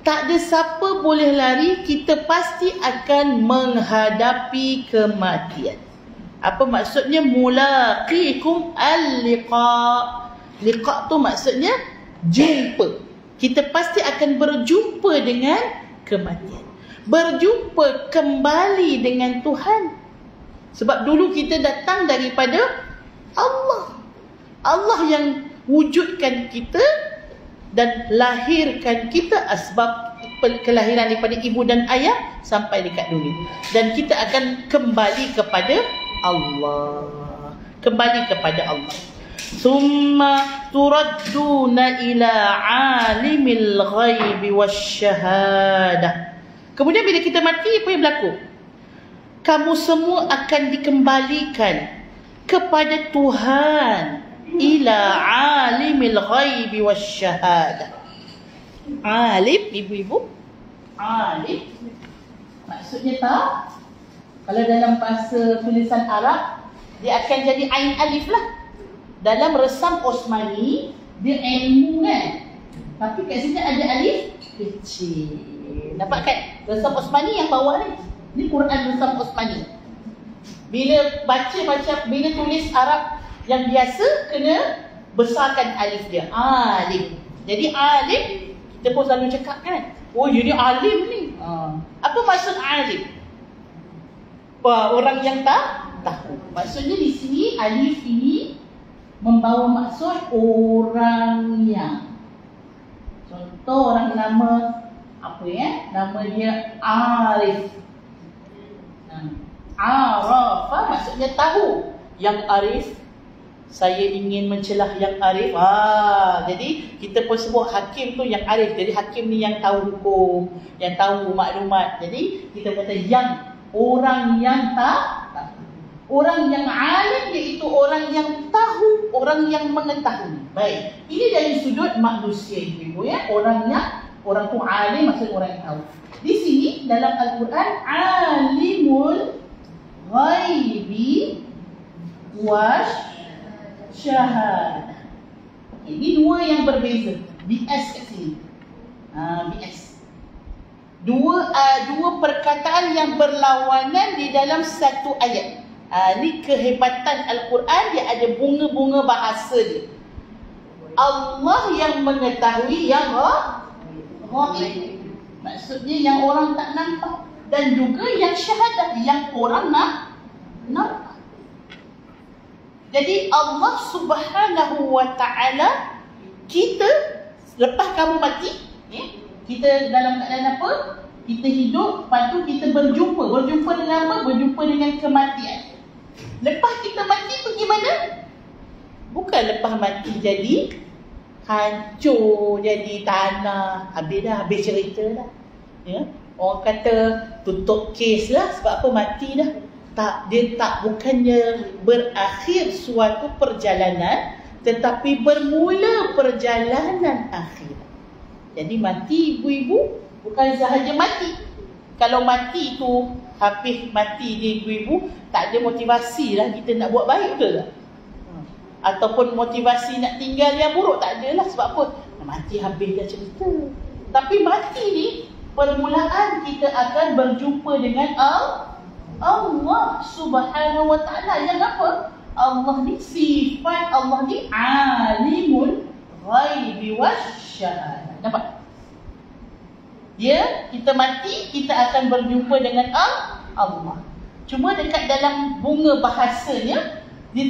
Speaker 1: tak ada siapa boleh lari, kita pasti akan menghadapi kematian. Apa maksudnya mulaqikum al-liqa? Liqa tu maksudnya jumpa. Kita pasti akan berjumpa dengan kematian. Berjumpa kembali dengan Tuhan. Sebab dulu kita datang daripada Allah. Allah yang wujudkan kita dan lahirkan kita, asbab kelahiran daripada ibu dan ayah sampai dekat dunia. Dan kita akan kembali kepada Allah. Kembali kepada Allah. Summa turadduna ila alimil ghaibi wasyahadah. Kemudian bila kita mati, apa yang berlaku? Kamu semua akan dikembalikan kepada Tuhan, ila alimil ghaibi wasyahadah. Alim, ibu-ibu, alim maksudnya tak? Kalau dalam bahasa tulisan Arab, dia akan jadi ain alif lah. Dalam resam Osmani, dia ilmu kan. Tapi kat sini ada alif kecil. Nampak kan? Resam Osmani yang bawah ni. Ni Quran resam Osmani. Bila baca, bila tulis Arab yang biasa, kena besarkan alif dia. Alim. Jadi alim, kita pun selalu cakap kan, oh jadi alim ni. Apa maksud alim? Orang yang tak tahu. Maksudnya di sini alif ini membawa maksud orang yang. Contoh orang nama apa ya? Nama dia Arif. Arafa maksudnya tahu. Yang Arif, saya ingin mencelah yang Arif. Jadi kita pun sebut hakim tu yang Arif. Jadi hakim ni yang tahu hukum, yang tahu maklumat. Jadi kita kata yang, orang yang tak. Orang yang alim iaitu orang yang tahu, orang yang mengetahui. Baik, ini dari sudut manusia ibu ya. Orang tu alim maksud orang yang tahu. Di sini dalam Al-Quran, alimul ghaibi wasyahadah. Ini dua yang berbeza. BS kat sini. BS. Dua perkataan yang berlawanan di dalam satu ayat. Ini kehebatan Al-Quran, dia ada bunga-bunga bahasa dia. Allah yang mengetahui yang ghaib. Maksudnya yang orang tak nampak. Dan juga yang syahadah, yang orang nampak. Jadi Allah Subhanahu wa ta'ala, kita lepas kamu mati, kita dalam keadaan apa? Kita hidup, lepas tu kita berjumpa. Berjumpa dengan apa? Berjumpa dengan kematian. Lepas kita mati pergi mana? Bukan lepas mati jadi hancur, jadi tanah. Habis dah, habis cerita dah. Ya? Orang kata tutup kes lah, sebab apa? Mati dah. Tak, dia tak, bukannya berakhir suatu perjalanan, tetapi bermula perjalanan akhir. Jadi mati ibu-ibu bukan sahaja mati. Kalau mati tu, habis mati dia ibu-ibu, tak ada motivasi lah kita nak buat baik, betul tak? Ataupun motivasi nak tinggal yang buruk, tak ada lah. Sebab apa? Mati habis dah cerita. Tapi mati ni, permulaan kita akan berjumpa dengan Allah Subhanahu wa ta'ala. Yang apa? Allah ni, sifat Allah ni alimul ghaibi wasyahadah. Nampak? Ya, kita mati, kita akan berjumpa dengan Allah. Cuma dekat dalam bunga bahasanya, dia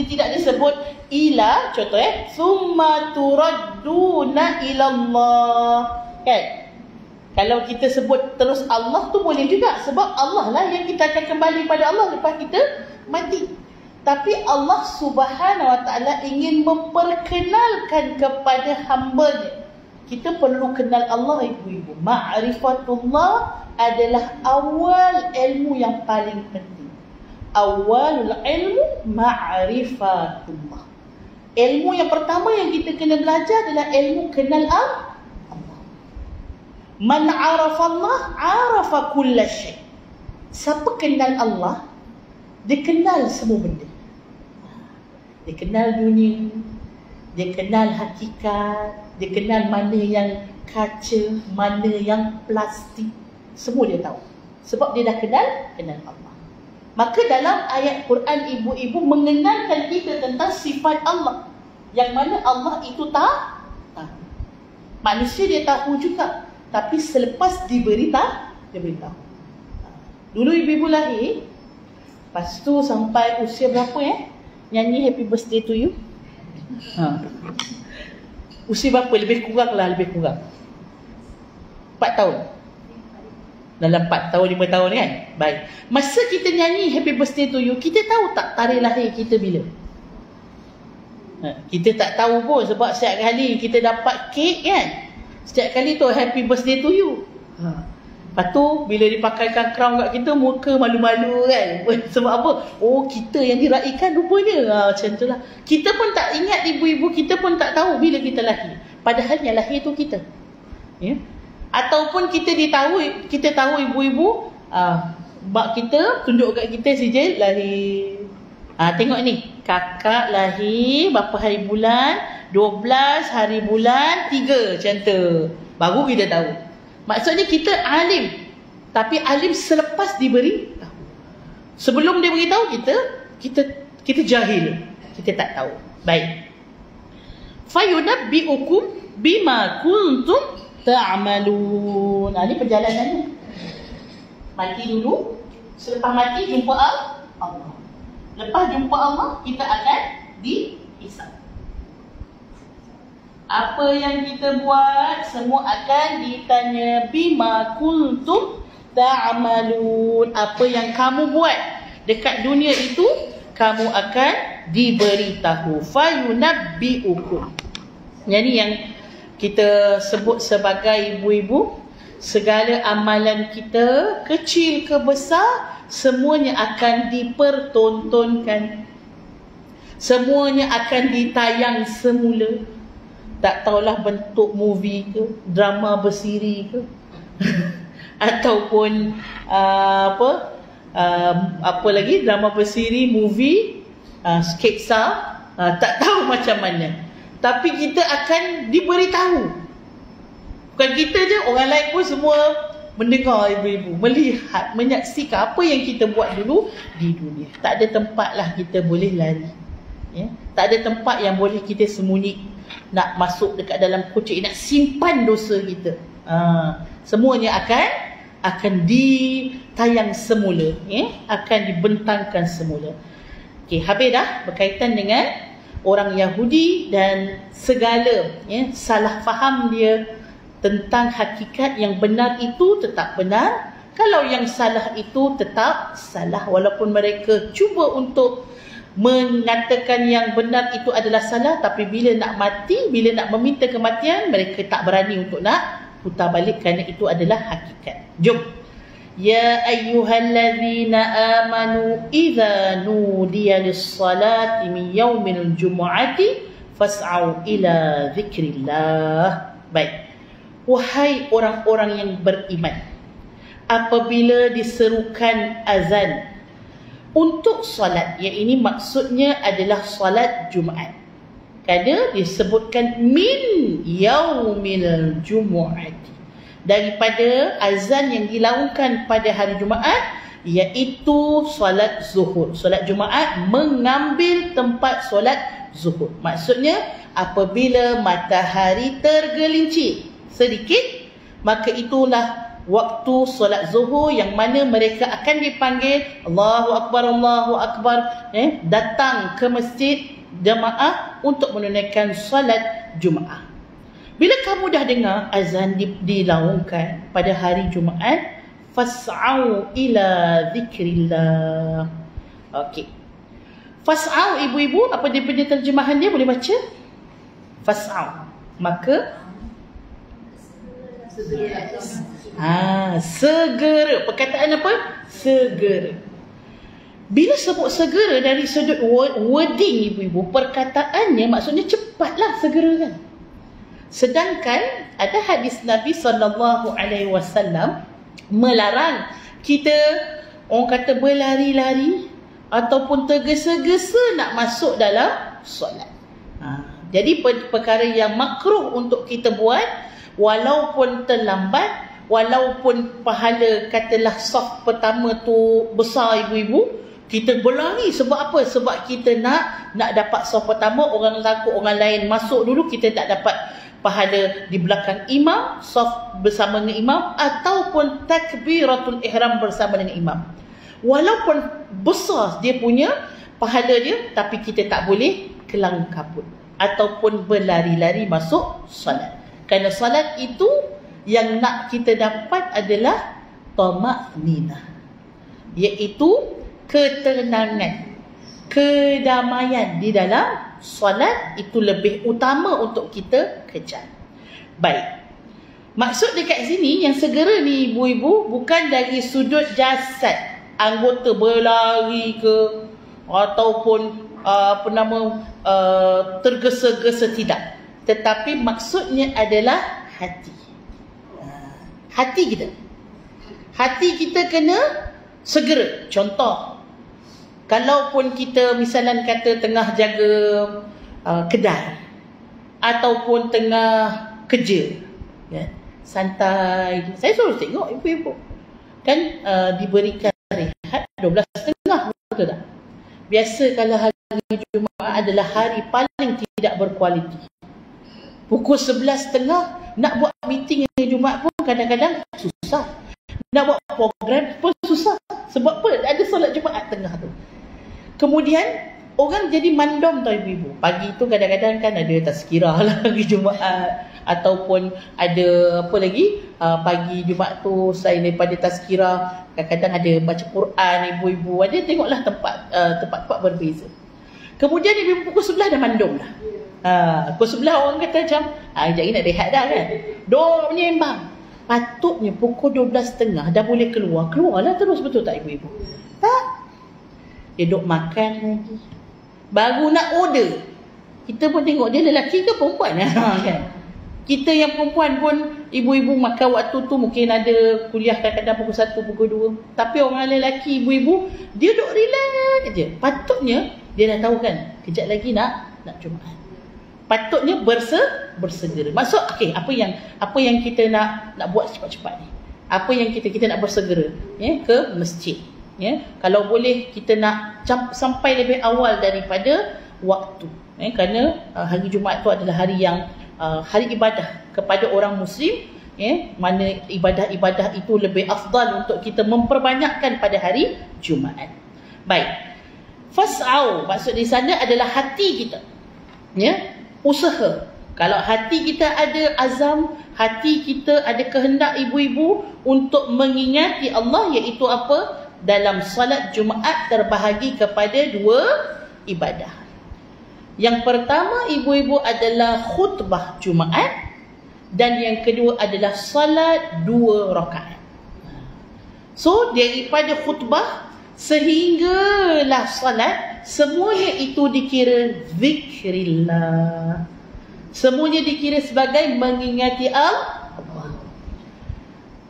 Speaker 1: tidak disebut ila, contoh summa turadduna ilallah. Kan? Kalau kita sebut terus Allah tu boleh juga, sebab Allah lah yang kita akan kembali pada Allah lepas kita mati. Tapi Allah Subhanahu wa ta'ala ingin memperkenalkan kepada hamba-Nya. Kita perlu kenal Allah, ibu-ibu. Ma'rifatullah adalah awal ilmu yang paling penting. Awalul ilmu ma'rifatullah. Ilmu yang pertama yang kita kena belajar adalah ilmu kenal Allah. Man arafallah arafa kulla syai'. Siapa kenal Allah, dia kenal semua benda. Dia kenal dunia, dia kenal hakikat, dia kenal mana yang kaca, mana yang plastik. Semua dia tahu. Sebab dia dah kenal Allah. Maka dalam ayat Quran, ibu-ibu mengenalkan kita tentang sifat Allah. Yang mana Allah itu tahu. Manusia dia tahu juga. Tapi selepas diberitahu. Dulu ibu-ibu lahir, lepas tu sampai usia berapa nyanyi happy birthday to you? Usia berapa? Lebih kurang 4 tahun. Dalam 4 tahun, 5 tahun kan? Baik. Masa kita nyanyi happy birthday to you, kita tahu tak tarikh lahir kita bila? Kita tak tahu pun, sebab setiap kali kita dapat kek kan, setiap kali tu happy birthday to you. Lepas tu bila dipakaikan crown kat kita, muka malu-malu kan. Sebab apa? Oh, kita yang diraikan rupanya. Macam tu lah. Kita pun tak ingat, ibu-ibu, kita pun tak tahu bila kita lahir. Padahal yang lahir tu kita. Ya? Ataupun kita tahu ibu-ibu, mak kita tunjuk kat kita sijil lahir. Tengok ni, kakak lahir berapa hari bulan, 12 hari bulan 3, macam tu. Baru kita tahu. Maksudnya kita alim. Tapi alim selepas diberi tahu. Sebelum dia beritahu kita jahil. Kita tak tahu. Baik. Fayunabbi'ukum bima kuntum ta'malun. Ini perjalanannya. Mati dulu. Selepas mati jumpa Allah. Lepas jumpa Allah, kita akan dihisab. Apa yang kita buat semua akan ditanya. Bima kuntum ta'malun. Apa yang kamu buat dekat dunia itu, kamu akan diberitahu. Fayunabbi'ukum. Jadi yang kita sebut sebagai ibu-ibu, segala amalan kita, kecil ke besar, semuanya akan dipertontonkan. Semuanya akan ditayang semula. Tak tahulah bentuk movie ke, drama bersiri ke, ataupun apa lagi, drama bersiri, movie, sketsa, tak tahu macam mana. Tapi kita akan diberitahu. Bukan kita je, orang lain pun semua mendengar, ibu-ibu, melihat, menyaksikan apa yang kita buat dulu di dunia. Tak ada tempat lah kita boleh lari. Ya? Tak ada tempat yang boleh kita sembunyi. Nak masuk dekat dalam kotak, nak simpan dosa kita. Semuanya akan ditayang semula, akan dibentangkan semula. Okey, habis dah berkaitan dengan orang Yahudi dan segala salah faham dia tentang hakikat. Yang benar itu tetap benar, kalau yang salah itu tetap salah. Walaupun mereka cuba untuk mengatakan yang benar itu adalah salah, tapi bila nak mati, bila nak meminta kematian, mereka tak berani untuk nak putar balik kerana itu adalah hakikat. Jom. Ya ayyuhallazina amanu idza nudiya lis-salati min yaumil jumu'ati fas'au ila dzikrillah. Baik. Wahai orang-orang yang beriman, apabila diserukan azan untuk solat, yang ini maksudnya adalah solat Jumaat. Kerana disebutkan min yaumil jumu'ati. daripada azan yang dilaungkan pada hari Jumaat, iaitu solat zuhur. Solat Jumaat mengambil tempat solat zuhur. Maksudnya apabila matahari tergelincir sedikit, maka itulah waktu solat zuhur yang mana mereka akan dipanggil Allahu Akbar, datang ke masjid jemaah untuk menunaikan solat Jumaat. Bila kamu dah dengar azan dilaungkan pada hari Jumaat, fas'au ila zikrillah. Okey. Fas'au, ibu-ibu, apa dia punya terjemahan dia, boleh baca? Fas'au. Maka segera. Perkataan apa? Segera. Bila sebut segera dari sudut wording, ibu-ibu, perkataannya maksudnya cepatlah, segera kan. Sedangkan ada hadis Nabi SAW melarang kita, orang kata, berlari-lari ataupun tergesa-gesa nak masuk dalam solat. Jadi perkara yang makruh untuk kita buat, walaupun terlambat, walaupun pahala katalah saf pertama tu besar, ibu-ibu, kita berlari. Sebab apa? Sebab kita nak dapat saf pertama, orang takut orang lain masuk dulu, kita tak dapat pahala di belakang imam, saf bersama dengan imam, ataupun takbiratul ihram bersama dengan imam. Walaupun besar dia punya pahala dia, tapi kita tak boleh kelang kabut ataupun berlari-lari masuk solat. Kerana solat itu yang nak kita dapat adalah tamakninah, iaitu ketenangan, kedamaian di dalam solat. Itu lebih utama untuk kita kejar. Baik. Maksud dekat sini yang segera ni, ibu-ibu, bukan dari sudut jasad, anggota berlari ke ataupun tergesa-gesa, tidak. Tetapi maksudnya adalah hati. Hati kita. Hati kita kena segera. Contoh, kalaupun kita misalnya kata tengah jaga kedai ataupun tengah kerja, ya, santai. Saya selalu tengok ibu-ibu kan diberikan rehat 12.30, betul tak? Biasa kalau hari Jumaat adalah hari paling tidak berkualiti. Pukul 11.30 nak buat meeting hari Jumaat pun kadang-kadang susah. Nak buat program pun susah. Sebab apa? Ada solat Jumaat tengah tu. Kemudian orang jadi mandom tau ibu-ibu. Pagi tu kadang-kadang kan ada tazkirah lah hari Jumaat, ataupun ada apa lagi, pagi Jumaat tu selain daripada tazkirah, kadang-kadang ada baca Quran ibu-ibu. Ada tengoklah tempat-tempat berbeza. Kemudian ibu pukul 11 dah mandom dah. Pukul 11 orang kata macam sekejap lagi nak rehat dah kan. Duk menyembang. Patutnya pukul 12.30 dah boleh keluarlah terus, betul tak ibu-ibu? Tak. Dia duk makan lagi. Baru nak order. Kita pun tengok dia lelaki ke perempuan kan. Kita yang perempuan pun, ibu-ibu makan waktu tu mungkin ada kuliah kadang-kadang pukul 1, pukul 2. Tapi orang lelaki ibu-ibu, dia duk relax je. Patutnya dia dah tahu kan, kejap lagi nak Jumaat. Patutnya bersegera. Maksud okey, apa yang kita nak buat cepat-cepat ni? Apa yang kita nak bersegera, ya, ke masjid, ya. Kalau boleh kita nak sampai lebih awal daripada waktu, ya, kerana hari Jumaat tu adalah hari yang hari ibadah kepada orang muslim, ya, mana ibadah-ibadah itu lebih afdal untuk kita memperbanyakkan pada hari Jumaat. Baik. Fas'au, maksud di sana adalah hati kita, ya, usaha. Kalau hati kita ada azam, hati kita ada kehendak ibu-ibu untuk mengingati Allah, iaitu apa? Dalam salat Jumaat terbahagi kepada 2 ibadah. Yang pertama ibu-ibu adalah khutbah Jumaat, dan yang kedua adalah salat 2 rakaat. So daripada khutbah sehinggalah salat, semuanya itu dikira zikrillah. Semuanya dikira sebagai mengingati Allah.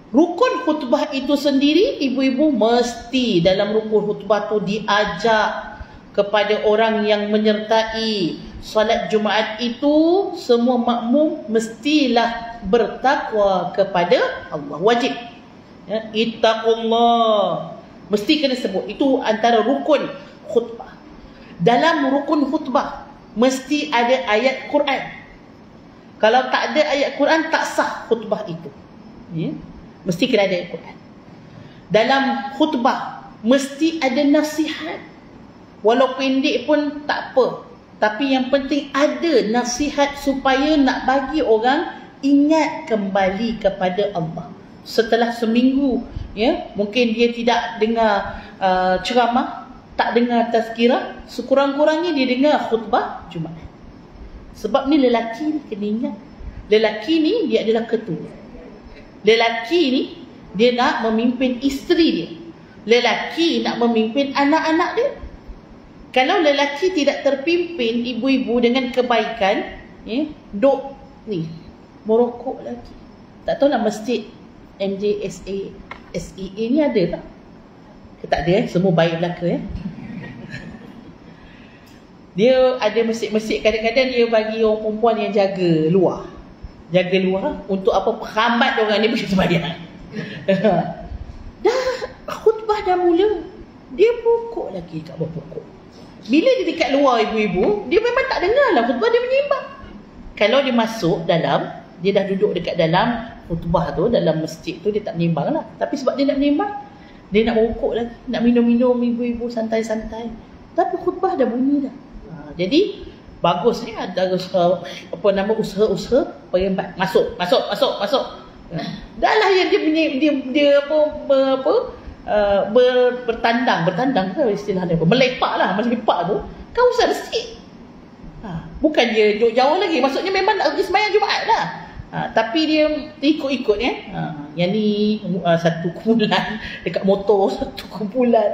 Speaker 1: Rukun khutbah itu sendiri, ibu-ibu, mesti dalam rukun khutbah tu diajak kepada orang yang menyertai Solat Jumaat itu semua makmum mestilah bertakwa kepada Allah. Wajib. Ya, ittaqullah. Mesti kena sebut. Itu antara rukun khutbah. Dalam rukun khutbah mesti ada ayat Quran. Kalau tak ada ayat Quran, tak sah khutbah itu. Ya? Mesti kena ada ayat Quran. Dalam khutbah mesti ada nasihat. Walau pendek pun tak apa. Tapi yang penting ada nasihat supaya nak bagi orang ingat kembali kepada Allah. Setelah seminggu, ya, mungkin dia tidak dengar ceramah, tak dengar tazkirah, sekurang-kurangnya dia dengar khutbah Jumaat. Sebab ni lelaki ni kena ingat. Lelaki ni dia adalah ketua. Lelaki ni dia nak memimpin isteri dia. Lelaki nak memimpin anak-anak dia. Kalau lelaki tidak terpimpin ibu-ibu dengan kebaikan, ya, duk ni merokok lagi. Tak tahu lah masjid MJSA SEA ni ada tak? Tak ada, semua baik belaka ya. Dia ada masjid-masjid kadang-kadang dia bagi orang perempuan yang jaga luar. Jaga luar untuk apa? Hambat orang ni pergi sembahyang. Dah khutbah dah mula, dia pokok lagi kat bawah pokok. Bila dia dekat luar ibu-ibu, dia memang tak dengar lah khutbah, dia menyembah. Kalau dia masuk dalam, dia dah duduk dekat dalam khutbah tu, dalam masjid tu, dia tak menyembang lah. Tapi sebab dia nak menyembang, dia nak merokok lagi, nak minum-minum ibu-ibu santai-santai. Tapi khutbah dah bunyi dah. Jadi bagus ni ada usaha-usaha penyembah. Masuk. Dah lah yang dia bertandang ke istilahnya apa? Melepak lah, melepak tu. Kau usah sikit. Bukan dia duduk jauh lagi. Maksudnya memang nak pergi sembahyang Jumaat lah. Tapi dia ikut-ikut ya. Yang ni satu kumpulan dekat motor, satu kumpulan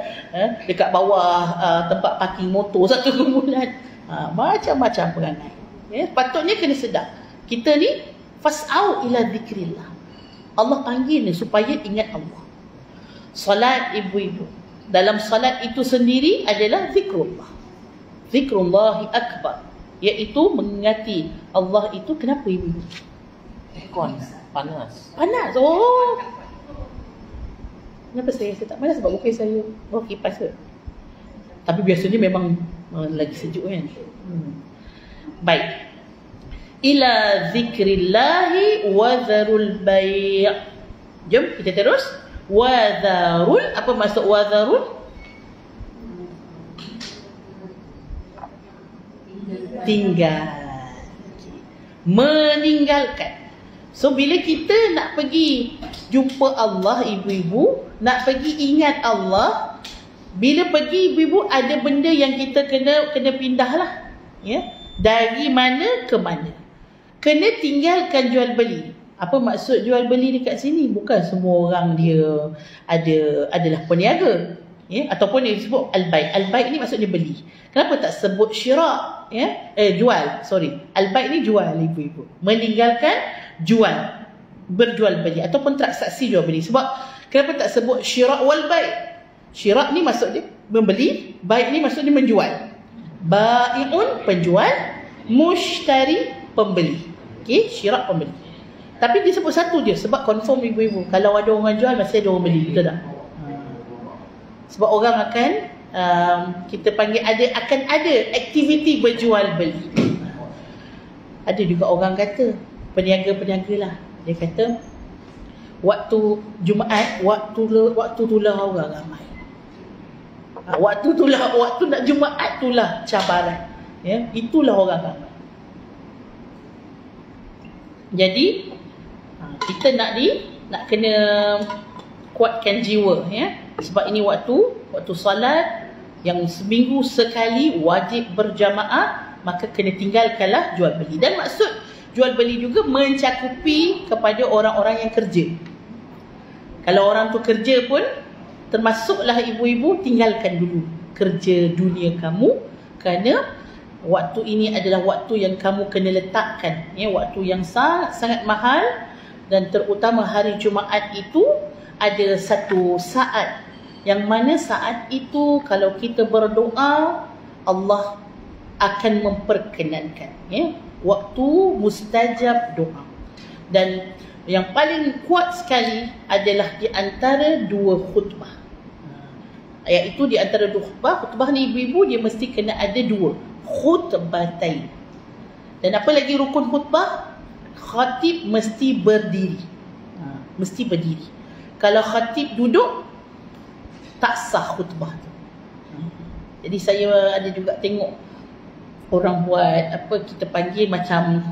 Speaker 1: dekat bawah tempat parking motor, satu kumpulan. Macam-macam perangai. Ya, patutnya kena sedar. Kita ni fas'au ila zikrillah. Allah panggil ni supaya ingat Allah. Salat ibu-ibu. Dalam salat itu sendiri adalah zikrullah. Zikrullahi akbar. Iaitu mengingati Allah itu. Kenapa ibu-ibu?
Speaker 2: Aircon panas.
Speaker 1: Panas. Oh. Kenapa saya tak panas? Sebab bukan saya kipas ke? Tapi biasanya memang lagi sejuk kan. Baik. Ila zikrillahi wa dharul bai'. Jom kita terus. Wa dharul, apa maksud wa dharul? Tinggal. Meninggalkan. So bila kita nak pergi jumpa Allah ibu-ibu, nak pergi ingat Allah, bila pergi ibu-ibu ada benda yang kita kena pindah lah. Ya? Dari mana ke mana. Kena tinggalkan jual beli. Apa maksud jual beli dekat sini? Bukan semua orang dia adalah peniaga. Ya? Ataupun dia sebut al-bai'. Al-bai' ni maksudnya beli. Kenapa tak sebut syirak? Ya? Jual. Sorry. Al-bai' ni jual ibu-ibu. Meninggalkan jual. Berjual beli. Ataupun transaksi jual beli. Sebab kenapa tak sebut syirak wal bai'? Syirak ni maksud dia membeli. Bai' ni maksud dia menjual. Ba'i'un penjual. Mushtari pembeli. Okay? Syirak pembeli. Tapi dia sebut satu je sebab confirm ibu-ibu. Kalau ada orang jual, masih ada orang beli. Betul tak? Sebab orang akan kita panggil akan ada aktiviti berjual beli. Ada juga orang kata peniaga-peniaga lah. Dia kata waktu Jumaat, waktu tulah orang ramai. Waktu nak Jumaat tulah cabaran. Ya, itulah orang ramai. Jadi kita nak kena kuatkan jiwa ya. Sebab ini waktu salat yang seminggu sekali wajib berjamaah, maka kena tinggalkanlah jual beli. Dan maksud jual beli juga mencakupi kepada orang-orang yang kerja. Kalau orang tu kerja pun termasuklah ibu-ibu, tinggalkan dulu kerja dunia kamu, kerana waktu ini adalah waktu yang kamu kena letakkan ya, waktu yang sangat mahal. Dan terutama hari Jumaat itu ada satu saat yang mana saat itu kalau kita berdoa, Allah akan memperkenankan, ya, waktu mustajab doa. Dan yang paling kuat sekali adalah di antara dua khutbah. Iaitu di antara dua khutbah. Khutbah ni ibu-ibu dia mesti kena ada dua khutbatain. Dan apa lagi rukun khutbah? Khatib mesti berdiri. Mesti berdiri. Kalau khatib duduk, tak sah khutbah tu. Jadi saya ada juga tengok orang buat apa kita panggil macam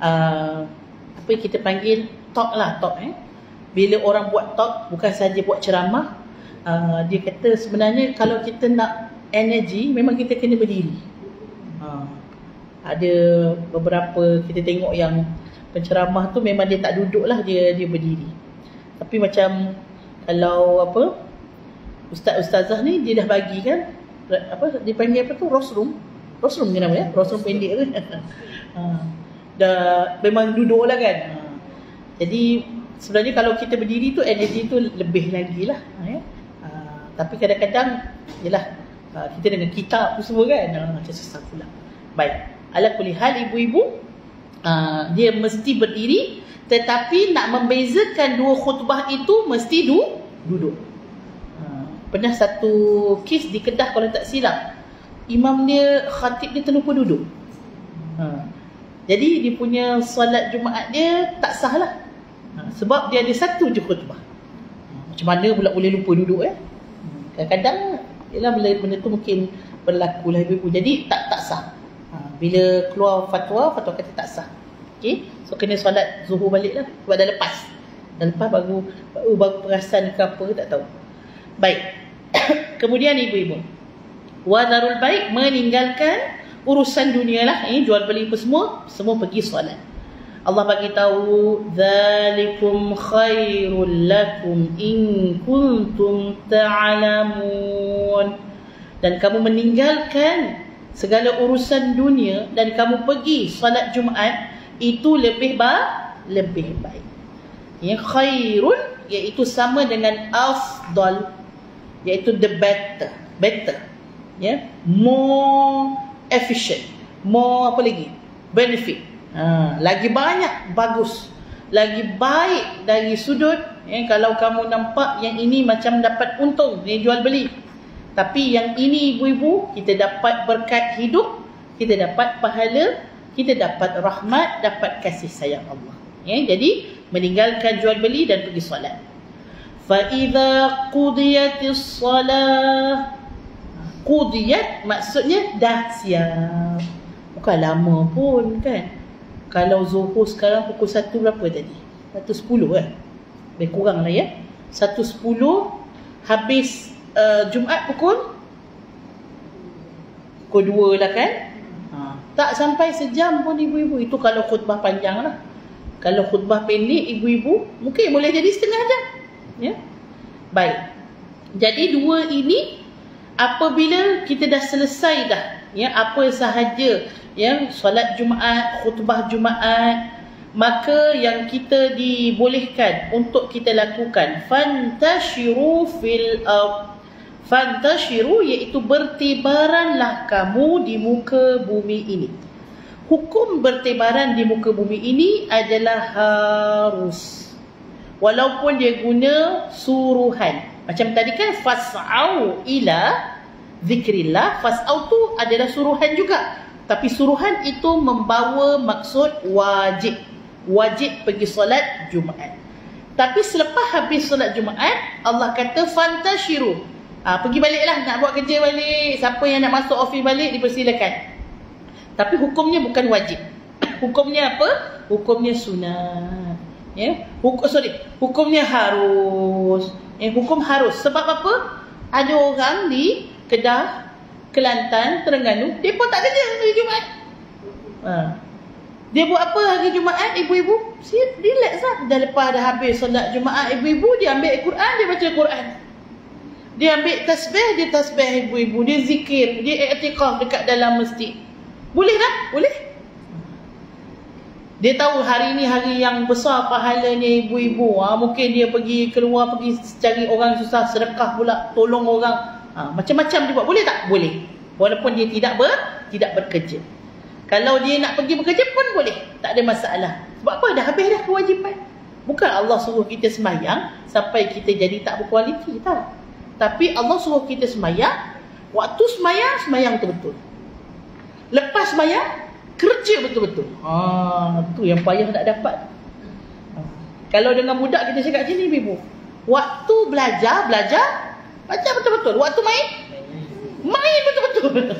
Speaker 1: apa kita panggil talk lah, talk. Bila orang buat talk, bukan saja buat ceramah, dia kata sebenarnya kalau kita nak energi, memang kita kena berdiri. Ada beberapa kita tengok yang penceramah tu memang dia tak duduk lah, dia berdiri. Tapi macam kalau apa ustaz-ustazah ni dia dah bagi kan apa dipanggil apa tu, rostrum ke nama ya, rostrum pendek ke. Dah memang duduk lah kan. Jadi sebenarnya kalau kita berdiri tu energi tu lebih lagi lah, ya. Tapi kadang-kadang yelah, kita dengan kitab tu semua kan, macam susah pula. Baik, ala kulli hal ibu-ibu, dia mesti berdiri, tetapi nak membezakan dua khutbah itu mesti duduk. Pernah satu kes di Kedah kalau tak silap, imam dia, khatib dia terlupa duduk. Jadi dia punya solat Jumaat dia tak sah lah. Sebab dia ada satu je khutbah. Macam mana pula boleh lupa duduk Kadang-kadang ialah benda tu mungkin berlaku lah ibu-ibu. Jadi tak sah. Bila keluar fatwa kata tak sah. Okay? So kena solat zuhur balik lah. Sebab dah lepas. baru perasan ke apa tak tahu. Baik. Kemudian ibu-ibu, wadarul baik, meninggalkan urusan dunia lah, jual beli apa semua pergi solat. Allah bagi tahu, dzalikum khairul lakum in kuntum ta'lamun. Dan kamu meninggalkan segala urusan dunia dan kamu pergi solat Jumaat, itu lebih baik. Ya, khairun iaitu sama dengan afdal, iaitu the better, ya, more efficient, more apa lagi, benefit, lagi banyak bagus, lagi baik dari sudut, kalau kamu nampak yang ini macam dapat untung, ni jual beli, tapi yang ini ibu-ibu kita dapat berkat hidup, kita dapat pahala, kita dapat rahmat, dapat kasih sayang Allah. Jadi meninggalkan jual beli dan pergi solat. فَإِذَا قُضِيَتِ الصَّلَاةِ, qudiyat maksudnya dah siap. Bukan lama pun kan. Kalau zuhur sekarang pukul 1 berapa tadi? 1.10 kan? Lebih kurang lah ya. 1.10 habis Jumaat pukul 2 lah kan? Tak sampai sejam pun ibu-ibu. Itu kalau khutbah panjang lah. Kalau khutbah pendek ibu-ibu mungkin boleh jadi setengah jam. Ya. Baik. Jadi dua ini apabila kita dah selesai dah, ya, apa sahaja yang solat Jumaat, khutbah Jumaat, maka yang kita dibolehkan untuk kita lakukan fantashiru fil ardh. Fantashiru iaitu bertebaranlah kamu di muka bumi ini. Hukum bertebaran di muka bumi ini adalah harus, walaupun dia guna suruhan. Macam tadi kan fas'au ila zikrillah, fas'au tu adalah suruhan juga, tapi suruhan itu membawa maksud wajib. Wajib pergi solat Jumaat. Tapi selepas habis solat Jumaat, Allah kata fantashiru, pergi baliklah, nak buat kerja balik, siapa yang nak masuk office balik dipersilakan. Tapi hukumnya bukan wajib. Hukumnya apa? Hukumnya sunat. Ya, hukumnya harus. Hukum harus. Sebab apa? Ada orang di Kedah, Kelantan, Terengganu, dia pun tak kerja hari Jumaat. Dia buat apa hari Jumaat ibu-ibu? Relax lah. Dah lepas dah habis solat Jumaat ibu-ibu, dia ambil Quran, dia baca Quran. Dia ambil tasbih, dia tasbih ibu-ibu. Dia zikir, dia i'tikaf dekat dalam masjid. Boleh tak? Boleh. Dia tahu hari ni hari yang besar pahalanya ibu-ibu. Mungkin dia pergi keluar, pergi cari orang susah, sedekah pula, tolong orang. Macam-macam dia buat. Boleh tak? Boleh. Walaupun dia tidak tidak bekerja. Kalau dia nak pergi bekerja pun boleh, tak ada masalah. Sebab apa? Dah habis dah kewajipan. Bukan Allah suruh kita sembahyang sampai kita jadi tak berkualiti, tak. Tapi Allah suruh kita sembahyang, waktu sembahyang betul-betul. Lepas sembahyang, kerja betul-betul. Tu yang payah nak dapat. Kalau dengan budak kita cakap macam ni, ibu, waktu belajar betul-betul. Waktu main betul-betul.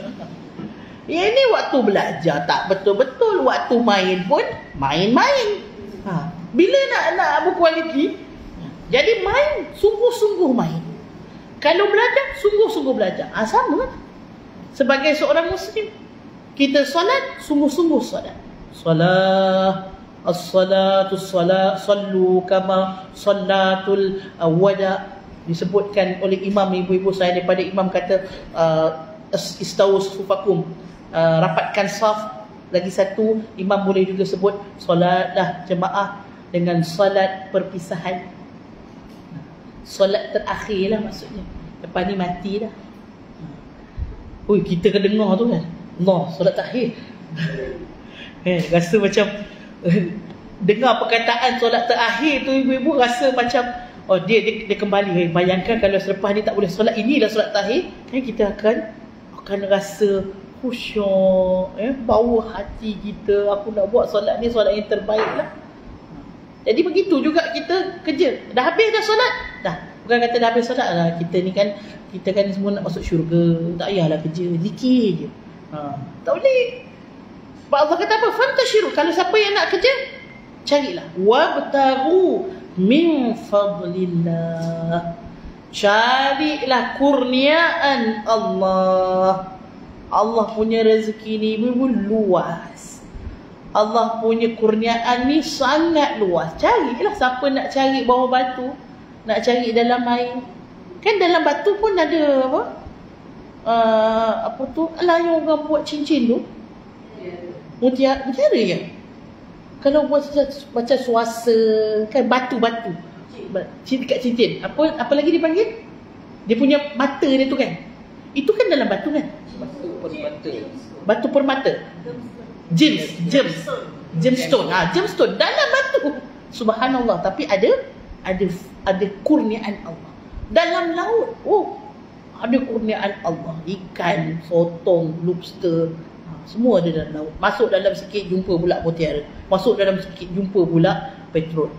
Speaker 1: Yang ni waktu belajar tak betul-betul, waktu main pun main-main. Bila nak berkualiti, jadi main, sungguh-sungguh main. Kalau belajar, sungguh-sungguh belajar. Sama kan? Sebagai seorang Muslim, kita solat, sungguh-sungguh solat. As-salatu sallu kama salatul wada. Disebutkan oleh imam, ibu-ibu saya daripada imam kata istawu sufufakum, rapatkan saf. Lagi satu, imam boleh juga sebut solatlah jemaah dengan solat perpisahan. Solat terakhir lah maksudnya. Lepas ni mati dah. Kita kena dengar tu kan, Allah, solat terakhir. Rasa macam dengar perkataan solat terakhir tu, ibu-ibu rasa macam dia kembali. Bayangkan kalau selepas ni tak boleh solat, inilah solat terakhir, kan kita akan rasa khusyuk, bau hati kita, aku nak buat solat ni solat yang terbaik lah. Jadi begitu juga kita kerja. Dah habis dah solat? Dah. Bukan kata dah habis solat lah. Kita kan semua nak masuk syurga. Tak payahlah kerja. Zikir je. Tak boleh. Sebab Allah kata apa? Fantashiru. Kalau siapa yang nak kerja, carilah. Wabtaru min fadlillah. Carilah kurniaan Allah. Allah punya rezeki ni luas. Allah punya kurniaan ni sangat luas. Carilah. Siapa nak cari bawah batu, nak cari dalam air. Kan dalam batu pun ada apa? Apa tu? Alah yang orang buat cincin tu. Mutiara ya? Kalau buat macam suasa, kan batu-batu. Dekat cincin. Apa lagi dipanggil? Dia punya mata dia tu kan. Itu kan dalam batu kan? Batu permata. Gemstone. Gemstone dalam batu. Subhanallah. Tapi ada kurniaan Allah. Dalam laut, ada kurniaan Allah. Ikan, sotong, lobster, semua ada dalam laut. Masuk dalam sikit jumpa pula mutiara. Masuk dalam sikit jumpa pula petrol.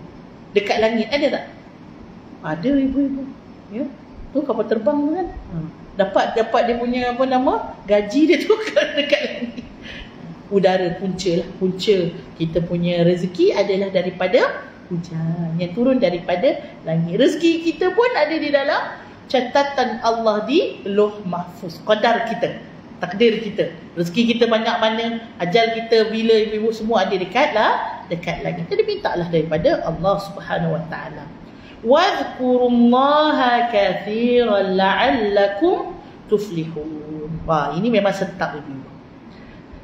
Speaker 1: Dekat langit ada tak? Ada, ibu-ibu. Ya. Tu kapal terbang tu kan. Dapat dia punya apa nama? Gaji dia tu dekat langit. Udara, punca lah. Punca kita punya rezeki adalah daripada hujan yang turun daripada langit. Rezeki kita pun ada di dalam catatan Allah di Lauh Mahfuz. Qadar kita, takdir kita. Rezeki kita banyak mana, ajal kita bila, ibu-ibu semua ada dekat langit. Jadi mintalah daripada Allah Subhanahu wa taala. Wadhkurullaha katsiran la'allakum tuflihun. Ini memang sentap, ibu-ibu.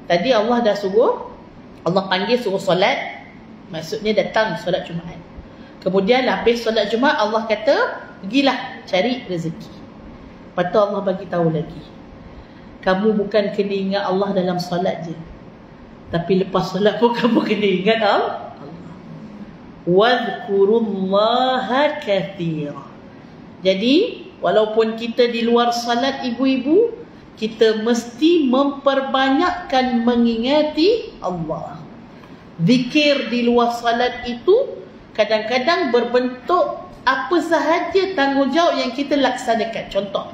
Speaker 1: Tadi Allah dah suruh, Allah panggil suruh solat, maksudnya datang solat Jumaat. Kemudian habis solat Jumaat, Allah kata pergilah cari rezeki. Lepas tu Allah bagi tahu lagi, kamu bukan kena ingat Allah dalam solat je, tapi lepas solat pun kamu kena ingat Allah. Wadhkurullaha katsira. Jadi walaupun kita di luar solat, ibu-ibu, kita mesti memperbanyakkan mengingati Allah. Zikir di luar salat itu kadang-kadang berbentuk apa sahaja tanggungjawab yang kita laksanakan. Contoh,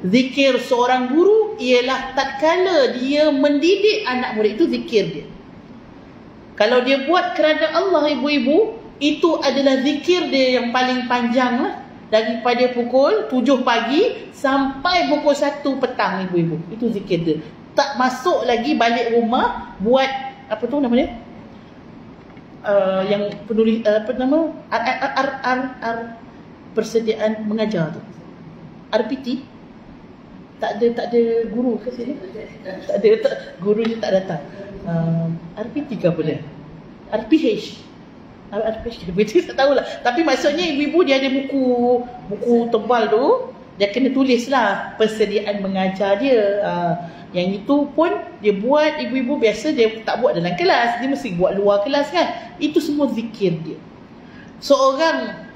Speaker 1: zikir seorang guru ialah tatkala dia mendidik anak murid, itu zikir dia. Kalau dia buat kerana Allah, ibu-ibu, itu adalah zikir dia yang paling panjang lah. Daripada pukul 7 pagi sampai pukul 1 petang, ibu-ibu. Itu zikir dia. Tak masuk lagi balik rumah buat apa tu nama dia? Yang penulis apa nama? Persediaan mengajar tu. RPT. Tak ada guru ke sini? Tak ada, gurunya tak datang. RPT ke apa dia? RPH. RPH tak tahulah. Tapi maksudnya ibu-ibu dia ada buku tebal tu. dia kena tulislah persediaan mengajar dia. Yang itu pun dia buat, ibu-ibu biasa dia tak buat dalam kelas, dia mesti buat luar kelas kan. Itu semua zikir dia. Seorang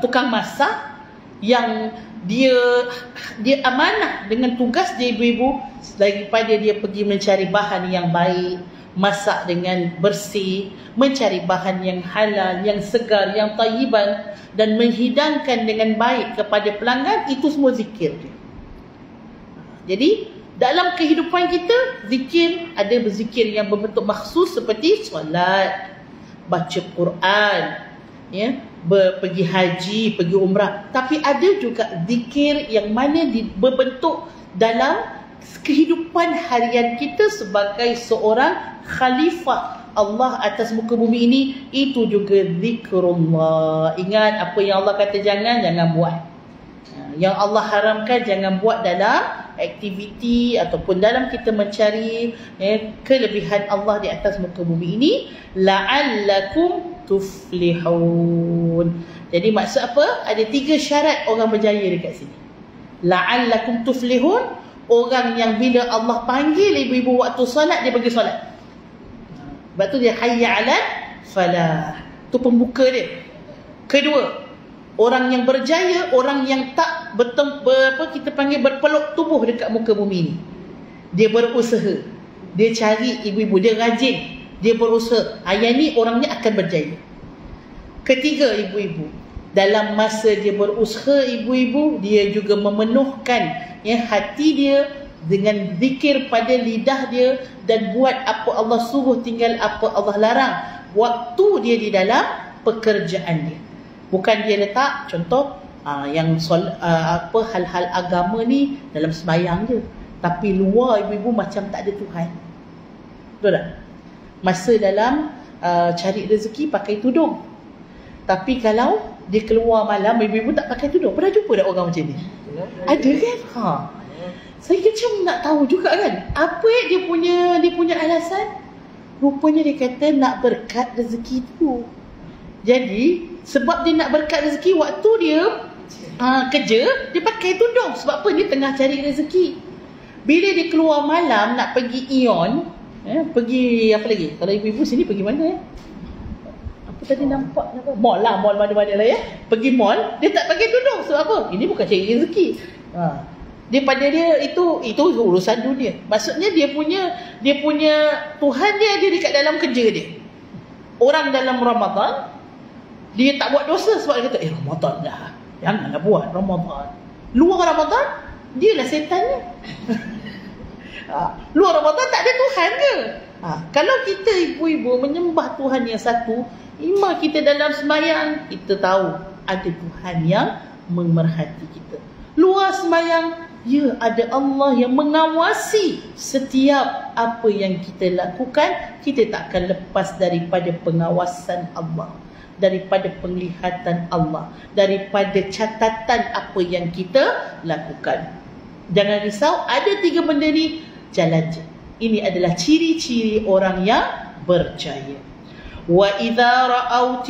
Speaker 1: tukang masak yang dia amanah dengan tugas dia, ibu-ibu, daripada dia pergi mencari bahan yang baik, masak dengan bersih, mencari bahan yang halal, yang segar, yang tayyiban, dan menghidangkan dengan baik kepada pelanggan, itu semua zikir dia. Jadi dalam kehidupan kita, zikir ada berzikir yang berbentuk makhsus seperti solat, baca Quran, ya, pergi haji, pergi umrah. Tapi ada juga zikir yang mana berbentuk dalam kehidupan harian kita sebagai seorang khalifah Allah atas muka bumi ini. Itu juga zikrullah. Ingat apa yang Allah kata jangan buat. Yang Allah haramkan jangan buat dalam aktiviti ataupun dalam kita mencari kelebihan Allah di atas muka bumi ini. La'allakum tuflihun. Jadi maksud apa? Ada 3 syarat orang berjaya dekat sini. La'allakum tuflihun, orang yang bila Allah panggil ibu-ibu waktu solat, dia pergi solat. Sebab tu dia hayya 'alal falah. Tu pembuka dia. Kedua, orang yang berjaya, orang yang tak kita panggil berpeluk tubuh dekat muka bumi ni. Dia berusaha. Dia cari ibu-ibu, dia rajin, dia berusaha. Yang ni orangnya akan berjaya. Ketiga, ibu-ibu, dalam masa dia berusaha, ibu-ibu, dia juga memenuhkan hati dia dengan zikir pada lidah dia dan buat apa Allah suruh, tinggal apa Allah larang waktu dia di dalam pekerjaan dia. Bukan dia letak contoh hal-hal agama ni dalam sembahyang je, tapi luar ibu-ibu macam tak ada Tuhan. Betul tak? Masa dalam cari rezeki pakai tudung, tapi kalau dia keluar malam, ibu-ibu tak pakai tudung. Pernah jumpa tak orang macam ni? Ada kan? Saya macam nak tahu juga kan, apa dia punya alasan. Rupanya dia kata nak berkat rezeki tu. Jadi sebab dia nak berkat rezeki, waktu dia kerja, dia pakai tudung. Sebab apa? Dia tengah cari rezeki. Bila dia keluar malam nak pergi Ion, pergi apa lagi? Kalau ibu-ibu sini pergi mana Apa tadi nampak? Mall lah, mall mana-mana lah ya. Pergi mall, dia tak pakai tudung. Sebab apa? Ini bukan cari rezeki. Daripada dia itu urusan dunia. Maksudnya dia punya Tuhan dia dekat dalam kerja dia. Orang dalam Ramadan, dia tak buat dosa sebab dia kata Ramadan dah, janganlah buat Ramadan. Luar Ramadan, dia lah setannya. Luar Ramadan tak ada Tuhan ke? Kalau kita ibu-ibu menyembah Tuhan yang satu, imam kita dalam sembahyang, kita tahu ada Tuhan yang memerhati kita. Luar sembahyang, ada Allah yang mengawasi setiap apa yang kita lakukan. Kita tak akan lepas daripada pengawasan Allah, daripada penglihatan Allah, daripada catatan apa yang kita lakukan. Jangan risau, ada 3 benda ni, jalan je. Ini adalah ciri-ciri orang yang berjaya. Wa idza ra'au